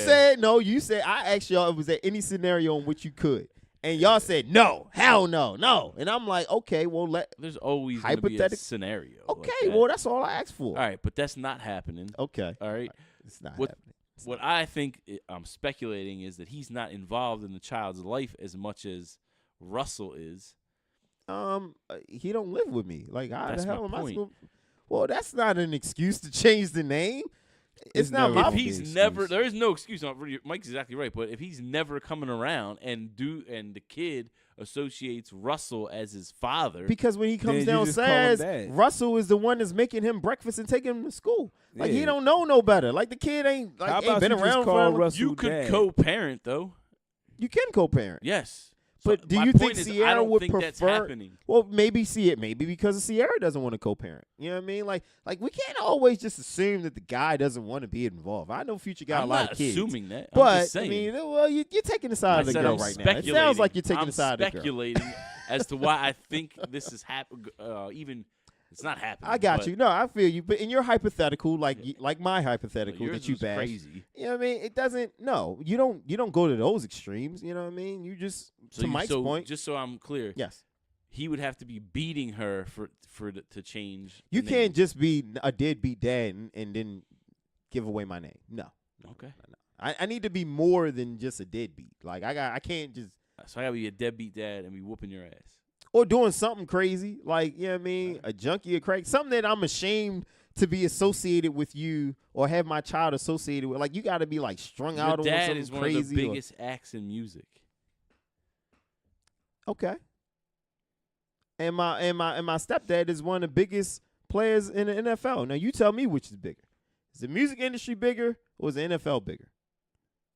said I asked y'all, was there any scenario in which you could, and y'all said no, hell no, and I'm like, okay, well There's always gonna be a Hypothetical- scenario. okay, like that. well that's all I asked for. All right, but that's not happening. Okay, All right. it's not What- happening. It's What not. I think I'm speculating is that he's not involved in the child's life as much as Russell is. He don't live with me. Like, how That's the hell my am I point. supposed? Well, that's not an excuse to change the name. It's not never my. a If big he's excuse. never, there is no excuse. Mike's exactly right. But if he's never coming around and the kid associates Russell as his father, Because when he comes Then you just call him downstairs, dad. Russell is the one that's making him breakfast and taking him to school. Like he Yeah. don't know no better. Like the kid ain't How ain't about been you just around call forever. Russell you could dad? co-parent though. You can co-parent. Yes. But So do my you point think is, I Sierra don't would think that's prefer- happening. Well, maybe because Sierra doesn't want to co-parent. You know what I mean? Like we can't always just assume that the guy doesn't want to be involved. I know Future got I'm a lot not of kids. assuming that. I'm But just saying. I mean, well, you're taking the side I of the said girl I'm right now. It sounds like you're taking I'm the side of the girl. speculating as to why I think this is even it's not happening. I got but you. No, I feel you. But in your hypothetical, like my hypothetical yours that you was bash, crazy. you know what I mean? It doesn't. No, you don't go to those extremes. You know what I mean? You just to Mike's point. Just so I'm clear, Yes, he would have to be beating her to change. you the can't name. just be a deadbeat dad and then give away my name. No, Okay. I need to be more than just a deadbeat. Like I can't just So I gotta be a deadbeat dad and be whooping your ass. or doing something crazy. Like you know what I mean? A junkie or crack, something that I'm ashamed to be associated with you or have my child associated with. Like you got to be like strung Your out on dad something is one crazy. of the biggest acts in music. Okay. And my stepdad is one of the biggest players in the NFL. Now you tell me which is bigger. Is the music industry bigger or is the NFL bigger?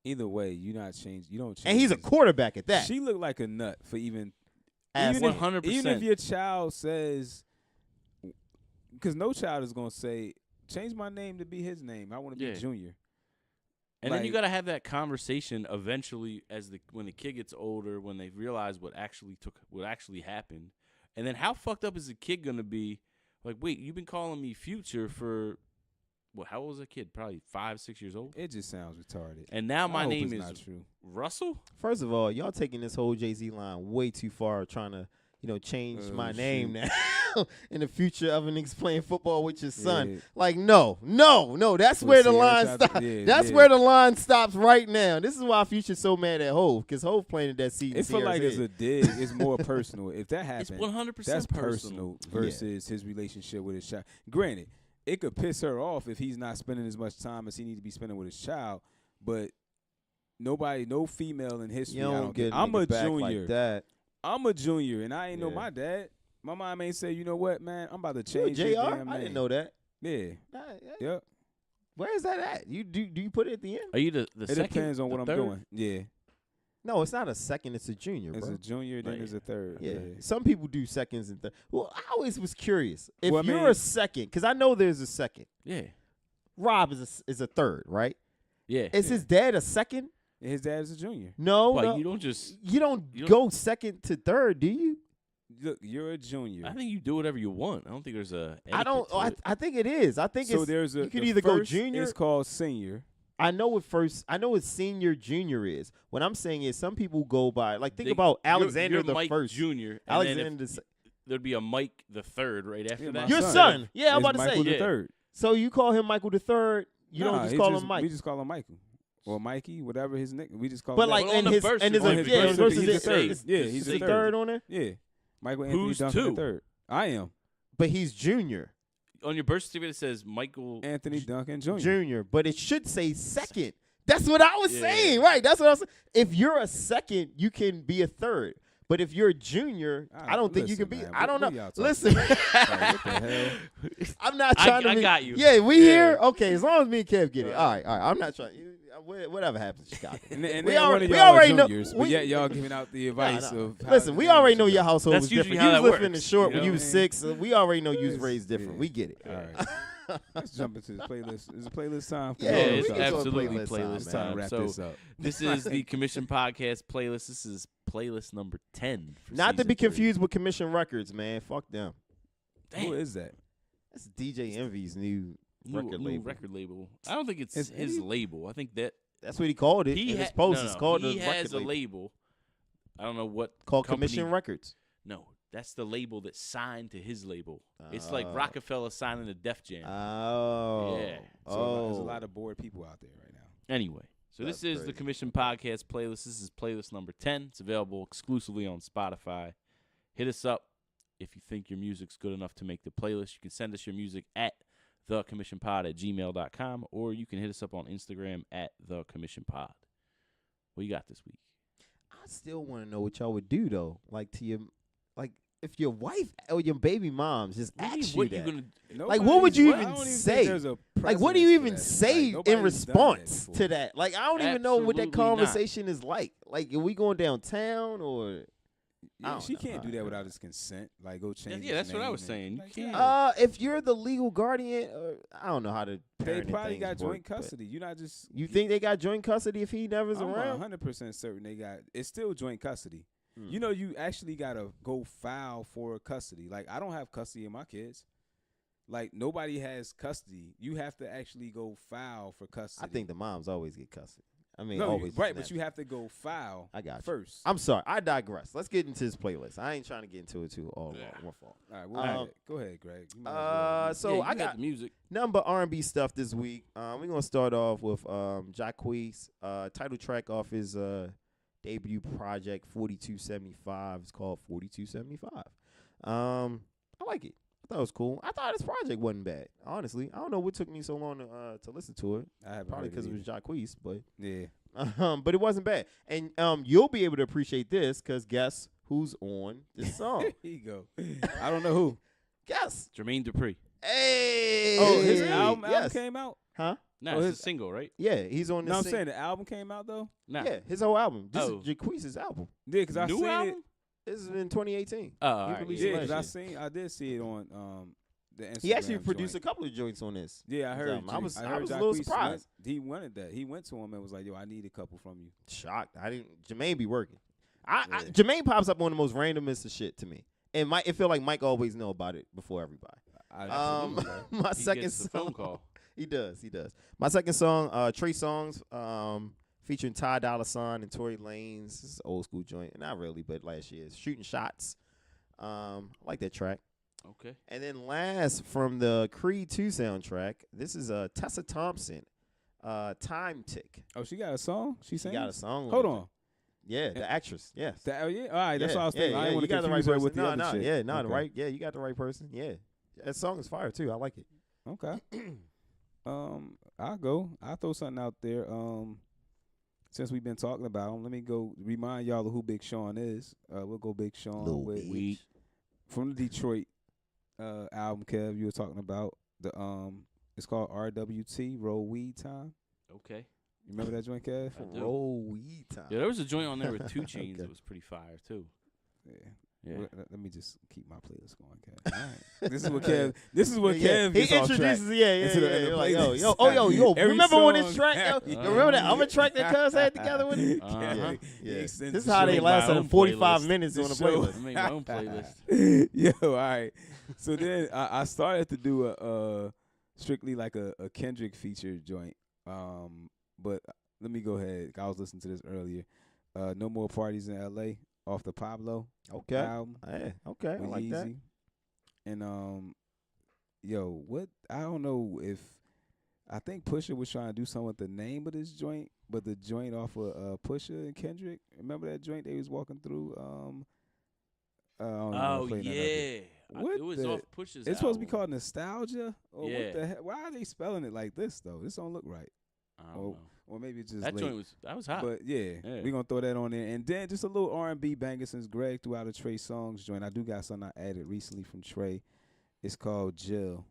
Either way, you don't change. And he's a his- quarterback at that. She looked like a nut for even As even 100%. Even if your child says, because no child is gonna say, change my name to be his name. I want to be Yeah. Junior. And then you Like- got to have that conversation eventually when the kid gets older, when they realize what actually happened. And then how fucked up is the kid going to be? Like, wait, you've been calling me Future for how old was that kid? Probably 5, 6 years old. It just sounds retarded. And now I my hope name it's is not true. Russell? First of all, y'all taking this whole Jay-Z line way too far, trying to change Oh, my shoot. name now in the future of a niggas playing football with your son. Yeah. Like, no. That's Well, where the Sierra line tried to- stops. yeah, That's yeah. where the line stops right now. This is why Future's so mad at Hov, because Hov planted that seed. in It feel like Sierra's it's a head. dig. It's more personal. If that It's happened, 100% that's personal Yeah. versus his relationship with his child. Granted, it could piss her off if he's not spending as much time as he needs to be spending with his child. But no female in history. You I don't don't get I'm a back junior. like that. I'm a junior, and I ain't know Yeah. my dad. My mom ain't say, you know what, man, I'm about to You a change his JR? damn I didn't name. know that. Yeah. Yep. Where is that at? You do you put it at the end? Are you the It second? depends on the what I'm third? doing. Yeah. No, it's not a second. It's a junior, As bro. a junior, then Right. as a third. Yeah. Some people do seconds and thirds. Well, I always was curious. If Well, I you're mean- a second, because I know there's a second. Yeah. Rob is a third, right? Yeah. Is his dad a second? His dad is a junior. No, But no. you don't just. You don't you don't- go second to third, do you? Look, you're a junior. I think you do whatever you want. I don't think there's a. I don't. etiquette to it. I think it is. I think so it's. there's a you could the either go first junior. It's called senior. I know what first. I know what senior junior is. What I'm saying is some people go by think They- about you're- Alexander you're the Mike first. Jr. and then if Alexander. there'd be a Mike the Third right after Yeah, that. my Your son. son. Yeah, I'm It's about to say. Michael the yeah. Third. So you call him Michael the Third. You Nah, don't just he call him Mike. We just call him Michael or Mikey, whatever his nick. We just call But him. like Well, on in the his birth and his certificate, yeah, on his his birth certificate, he's the certificate, third. it's- Yeah, it's he's the the third third. on there. Yeah, Michael Anthony Who's Duncan two? the third. I am But he's junior. On your birth certificate, it says Michael Anthony Duncan Jr. Junior, but it should say second. That's what I was Yeah. saying, right? That's what I was saying. If you're a second, you can be a third. But if you're a junior, All I don't think you listen, can be. man, I don't what know. y'all talking Listen, about? Like, what the hell? I'm not I- trying to. I be, got you. Yeah, we Yeah. here. Okay, as long as me and Kev get it. All right. I'm not trying. Whatever happens, Chicago. And then We one already- of we y'all are already know- juniors, we- but yet y'all giving out the advice Nah. of. how Listen, the we game already should know go. your household That's was usually different. how You was that living in works, short you when know you what was I mean? 6. So we already know you was Yes, raised different. yeah. We get it. All right. Let's jump into the playlist. Is it playlist time? Yeah, Yeah, we it's can go to absolutely playlist playlist, time, It's time to time. wrap So this up. this is the Commission Podcast playlist. This is playlist number 10. For Not to season be 3. confused with Commission Records, man. Fuck them. Who Damn. is that? That's DJ Envy's new record New label. record label. I don't think it's Is his any- label. I think that That's what he called it. he in his ha- post, no, it's no, called he the has record a label. label. I don't know what Called company- Commission Records. No, that's the label that signed to his label. It's like Oh. Rockefeller signing to Def Jam. Oh. Yeah. So there's a lot of bored people out there right now. Anyway, so That's this is the crazy. Commission Podcast playlist. This is playlist number 10. It's available exclusively on Spotify. Hit us up if you think your music's good enough to make the playlist. You can send us your music at thecommissionpod@gmail.com, or you can hit us up on Instagram at thecommissionpod. What you got this week? I still want to know what y'all would do though. Like to your, like if your wife or your baby moms just What do you- ask what you you that. gonna? Like, what would you I even don't say? think there's a Like, what do you even precedence for that. say Like, in nobody's done that response before. to that? Like, I don't even know what that Absolutely not. conversation is like. Like, are we going downtown or? I Yeah, don't she know. can't do that without his consent. Like, go change. Yeah, that's his what I name was and- saying. You like, can't. yeah. If you're the legal guardian, I don't know how to. They parenting probably things got work, joint but custody. You're not just. You think they got joint custody if he never's I'm around? 100% certain they got. It's still joint custody. Hmm. You know, you actually gotta go file for custody. Like, I don't have custody of my kids. Like, nobody has custody. You have to actually go file for custody. I think the moms always get custody. I mean, no, always. right, but you have to go file. I got you. first. I'm sorry. I digress. Let's get into this playlist. I ain't trying to get into it too all Yeah. my fault. All right, well, go ahead, Greg. You might as well. So Yeah, you I got the music. number R&B stuff this week. We're gonna start off with Jacquees, title track off his debut project 4275. It's called 4275. I like it. I thought it was cool. I thought his project wasn't bad. Honestly, I don't know what took me so long to listen to it. I haven't Probably heard because it was either. Jacquees, but Yeah. but it wasn't bad. And you'll be able to appreciate this because guess who's on this song? Here you go. I don't know who. Guess. Jermaine Dupri. Hey. Oh, his Hey, album yes. came out? Huh? No, Oh, it's his- a single, right? Yeah, he's on this. No, I'm saying the album came out, though? Nah. Yeah, his whole album. This Oh. is Jacquees' album. Yeah, because I New seen album? it. This is in 2018. Oh, all He right, released Yeah, it because last year. I did see it on the Instagram He actually produced joint. a couple of joints on this. Yeah, I heard. album. I was heard a little Jacquees surprised. He wanted that. He went to him and was like, "Yo, I need a couple from you." Shocked. I didn't. Jermaine be working. Yeah. Jermaine pops up on the most randomest of shit to me, and it feel like Mike always know about it before everybody. Absolutely, bro. My He second gets the song. phone call. He does. My second song, Trey Songz, featuring Ty Dolla $ign and Tory Lanez. This is an old school joint. Not really, but last year's Shooting Shots. I like that track. Okay. And then last from the Creed 2 soundtrack, this is Tessa Thompson, Time Tick. Oh, she got a song. She She sang. got a song. Hold with it. on. Yeah, the actress. Yes. Oh yeah. All right. That's what I was thinking. I Yeah, didn't want you to got the right confuse her person. with the no, other no, shit. yeah, no, the Okay. right. Yeah, you got the right person. Yeah, that song is fire too. I like it. Okay. I'll go. I'll throw something out there. Since we've been talking about him, let me go remind y'all of who Big Sean is. We'll go Big Sean Lil with Bitch. from the Detroit album. Kev, you were talking about the it's called RWT Roll Weed Time. Okay. You remember that joint, Kev? I do. Roll weed time. Yeah, there was a joint on there with 2 Chainz Okay. that was pretty fire too. Yeah. Yeah. Well, let me just keep my playlist going, Kev. All right. This is what Kev. This is what Kev He gets off track. introduces, yeah. into the You're like, playlist. yo. Every Remember on this song- track? Yo, remember that other track that Cuz had together with it? Uh-huh. Yeah. He extends This is the how show. they Make my last own 45 playlist. minutes on the show. playlist. I made my own playlist. Yo, all right. So then I started to do a strictly like a Kendrick feature joint. But let me go ahead. I was listening to this earlier. No More Parties in L.A. off the Pablo Okay. album. Hey, okay. I With like that. Yeezy. And yo, what I don't know if I think Pusha was trying to do something with the name of this joint, but the joint off of Pusha and Kendrick. Remember that joint they was walking through? I don't even wanna Oh play none of it. yeah, What it was the- off Push's. It's supposed to be album. called Nostalgia? Or Yeah. what the heck? Why are they spelling it like this though? This don't look right. I don't know. Or maybe it's just That late. joint was hot. But yeah, Yeah. we gonna throw that on there, and then just a little R&B banger since Greg threw out a Trey Songz joint. I do got something I added recently from Trey. It's called Jill.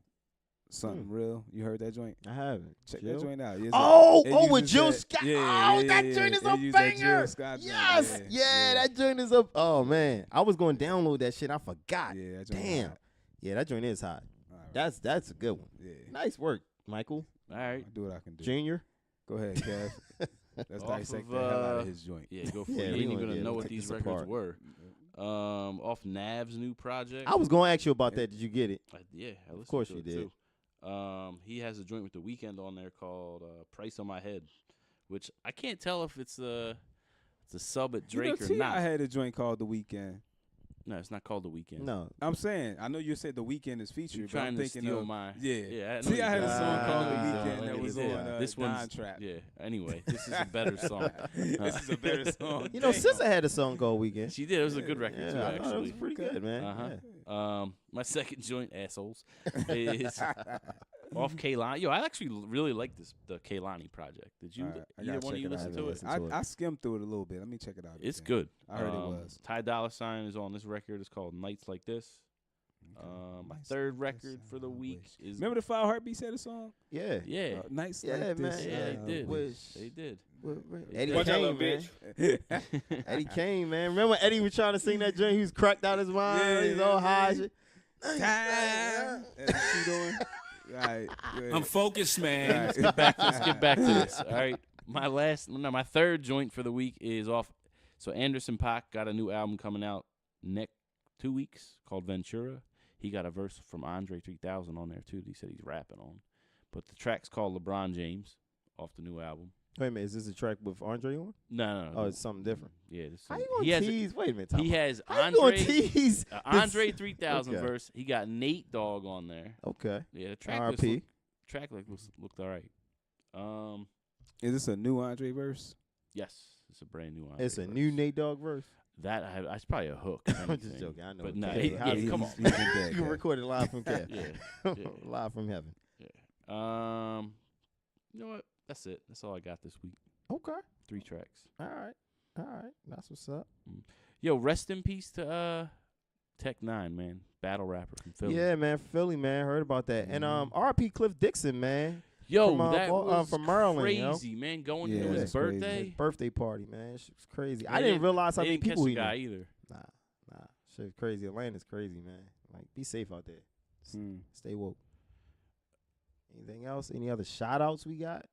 Something real. You heard that joint? I haven't. Check Jill? that joint out. It With uses Jill that- Scott. Yeah, That yeah, joint is yeah. a It uses that Jill banger. Scott joint. Yes. Yeah, that joint is up. Oh man, I was going to download that shit. I forgot. Yeah, that joint Damn. hot. Yeah, that joint is hot. All right. That's a good one. Yeah. Nice work, Michael All right. I do what I can do. Junior. Go ahead, Kev. Let's Off dissect of, the hell out of his joint. Yeah, go for Yeah, it. we You ain't gonna- even gonna yeah, know we'll what take these this records apart. were. Off Nav's new project. I was going to ask you about that. Did you get it? Yeah, I listened course to you it, did. Too. He has a joint with The Weeknd on there called "Price on My Head," which I can't tell if it's a sub at Drake or not. I had a joint called The Weeknd. No, it's not called The Weeknd. No. I'm saying, I know you said The Weeknd is featured, You're but I'm trying to thinking steal of my. yeah. Yeah, I know See, you I had a did. song called The Ah, Weeknd look that at was this. on This one's Don Trap. Yeah. Anyway, this is a better song. This is a better song. You know, SZA had a song called Weekend. She did. It was a good record Yeah, too, I thought it actually. was pretty good, man. Uh-huh. Yeah. My second joint, assholes, is off Kaylani. Yo, I actually really like the Kaylani project. Did you? All right, I Either gotta one of check you it out. listen to it? Listen to it. I skimmed through it a little bit. Let me check it out. It's again. good. I heard it was. Ty Dolla $ign is on this record. It's called Nights Like This. Okay. My Nights third Like This, record for the I week wish. is Remember the Five Heartbeats had a song? Yeah. yeah, Nights Yeah, Like man. This. yeah, they I did. wish. They did. Eddie Watch Kane, man. Eddie Kane, man. Remember when Eddie was trying to sing that joint? He was cracked out his mind. Yeah, He's all yeah, high. yeah. and shit. Time. What's she doing? Right. I'm focused, man. Right. Let's get back to this. All right. My third joint for the week is off. So Anderson .Paak got a new album coming out next 2 weeks called Ventura. He got a verse from Andre 3000 on there too that he said he's rapping on. But the track's called LeBron James off the new album. Wait a minute. Is this a track with Andre on? No. Oh, it's something different. Yeah. This How you he going has to tease? Wait a minute. he has How you going Andre to tease? Andre 3000 Okay. verse. He got Nate Dogg on there. Okay. Yeah, the track R.I.P. looked all right. Is this a new Andre verse? Yes, it's a brand new Andre It's a verse. new Nate Dogg verse. That's probably a hook. if I'm just anything. joking. I know. But you nah, can't. come on. He's been dead, You Kev. recorded live from Kev. Yeah. Live from heaven. You know what? That's it. That's all I got this week. Okay. 3 tracks. All right. That's what's up. Yo, rest in peace to Tech 9, man. Battle rapper from Philly. Yeah, man. Philly, man. Heard about that. And R.P. Cliff Dixon, man. Yo, from, that was from Maryland, yo. crazy, man. Going Yeah, to his that's crazy. birthday. His birthday party, man. Shit was crazy. They I didn't realize how they many didn't people catch he the knew. guy either. Nah. Shit's crazy. Atlanta's crazy, man. Like, be safe out there. Stay woke. Anything else? Any other shout outs we got?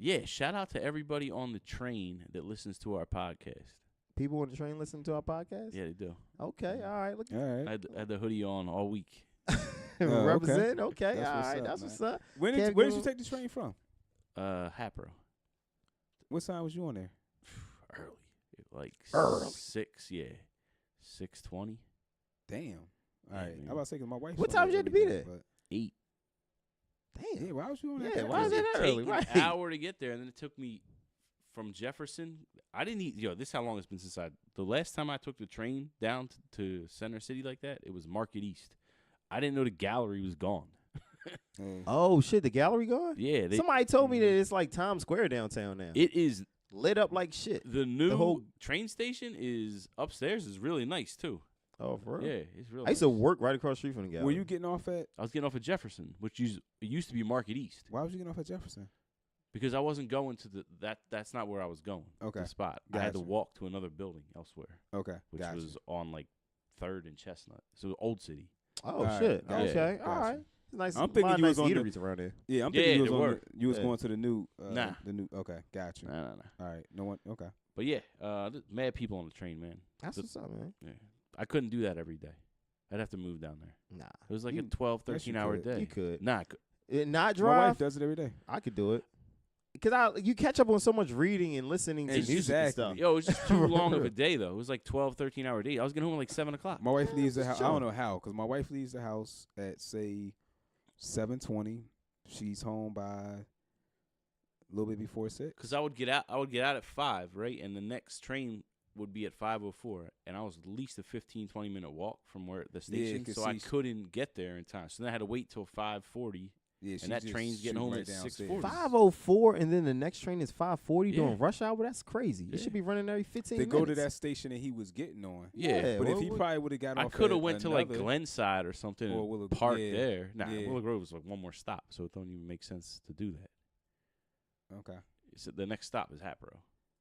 Yeah, shout out to everybody on the train that listens to our podcast. People on the train listen to our podcast? Yeah, they do. Okay, all right. Look, All right. I had the hoodie on all week. represent. Okay, That's all what's right. up, That's man. what's up. Where Can't did go- you take the train from? Hapro. What time was you on there? Early. Like Early. 6, yeah. 6:20. Damn. All Yeah, right. man. I about to say 'cause my wife. What on time there you had to every be day, there? but- 8. Damn. Yeah, why was you on that? Yeah, time? why is It it early? take Right. an hour to get there, and then it took me from Jefferson. I didn't eat. Yo, this is how long it's been since the last time I took the train down to Center City like that, it was Market East. I didn't know the gallery was gone. Oh shit, the gallery gone? Yeah, Somebody told me that it's like Times Square downtown now. it is Lit up like shit. the new whole- train station is upstairs. Is really nice too. Oh, for real? Yeah, it's really. I used to nice. work right across the street from the gallery. Were you getting off at? I was getting off at Jefferson, which it used to be Market East, Why was you getting off at Jefferson? because I wasn't going to that's not where I was going. Okay. The spot. I had to Gotcha. walk to another building elsewhere, Okay. which Gotcha. was on like 3rd and Chestnut. So Old City. Oh All right, shit. gotcha, Okay. gotcha. All right. Nice. I'm thinking lot of you was nice on the- eateries around there. Yeah, I'm Yeah, thinking there were. you was Yeah. going to the new. Nah. The new. Okay. Gotcha. No. All right. No one. Okay. But yeah, mad people on the train, man. That's The- what's up, man. Yeah. I couldn't do that every day. I'd have to move down there. Nah. It was like You- a 12, yes, you 13 hour could. day. You could. Nah, Not My drive. wife does it every day. I could do it. because you catch up on so much reading and listening to music and Exactly. stuff. Yo, it was just too long of a day, though. It was like 12, 13-hour day. I was getting home at like 7 o'clock. My wife leaves the house. I chill. don't know how, because my wife leaves the house at say 7:20. She's home by a little bit before 6. Because I would get out at 5, right? And the next train would be at 5:04, and I was at least a 15, 20-minute walk from where the station, 'cause so I she's- couldn't get there in time. So then I had to wait till 5:40, Yeah, and that train's getting home at 6:40. 5:04, and then the next train is 5:40 Yeah. during rush hour. That's crazy. Yeah. It should be running every 15 They minutes. go to that station that he was getting on. Yeah. But if well, he probably would have got I off, could have at went to like another- Glenside or something Or and Willow- parked yeah, there. Nah, yeah. Willow Grove was like one more stop, so it don't even make sense to do that. Okay, So the next stop is Hatboro.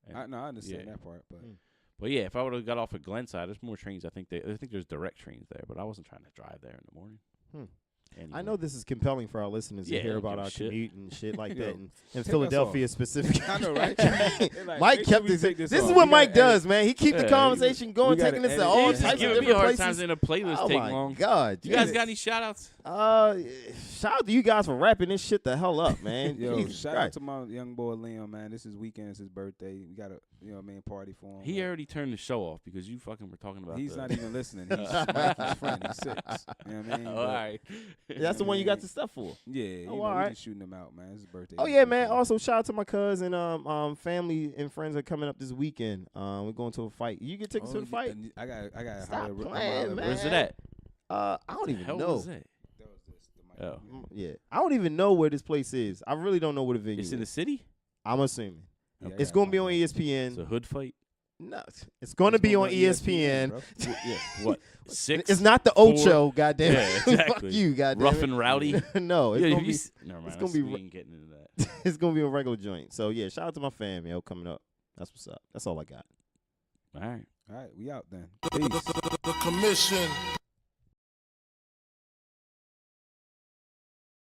And- I understand yeah. that part, but But yeah, if I would have got off at Glenside, there's more trains. I think there's direct trains there, but I wasn't trying to drive there in the morning. Hmm. Anyway. I know this is compelling for our listeners Yeah, to hear don't about give a our shit. commute and shit like Yo, that. And us Philadelphia specifically. I know, right? They're like, Mike make sure kept we this. take This this is off. what We Mike gotta edit does, man. He keep the Yeah, conversation going, we gotta taking us edit to it. all Yeah, He's types just of giving me a different hard places. time saying the playlist Oh take my long. God! You guys yes. got any shout outs? Shout out to you guys for wrapping this shit the hell up, man. Yo, Jesus shout out Christ. to my young boy Liam, man. This is weekend. It's his birthday. We got a party for him. He already turned the show off because you fucking were talking about He's the not even listening. He's Mikey's friend. He's 6. You know what I mean? Oh, But, all right. That's the one you got the stuff for. Yeah, you know, all we right. just shooting him out, man. It's his birthday. Oh yeah, man. Also, shout out to my cousin. Family and friends are coming up this weekend. We're going to a fight. You get tickets to the fight? I got. Stop playing, man. Where's it at? I don't even Hell know. was that? That was this. The mic. Oh. Yeah, I don't even know where this place is. I really don't know where the venue It's in the is. city? I'm assuming Yeah, I it's gotta gonna be find on out. ESPN. It's a hood fight? No, it's gonna be on ESPN. bro. Yeah. What? 6? It's not the Four? Ocho, goddamn. Yeah, Fuck exactly. you, goddamn. Rough it. and rowdy? No, it's Yeah, gonna have be you never mind. it's gonna be We ru- ain't getting into that. it's gonna be a regular joint. So yeah, shout out to my fam, yo, coming up. That's what's up. That's all I got. All right. All right, we out then. Peace. The commission.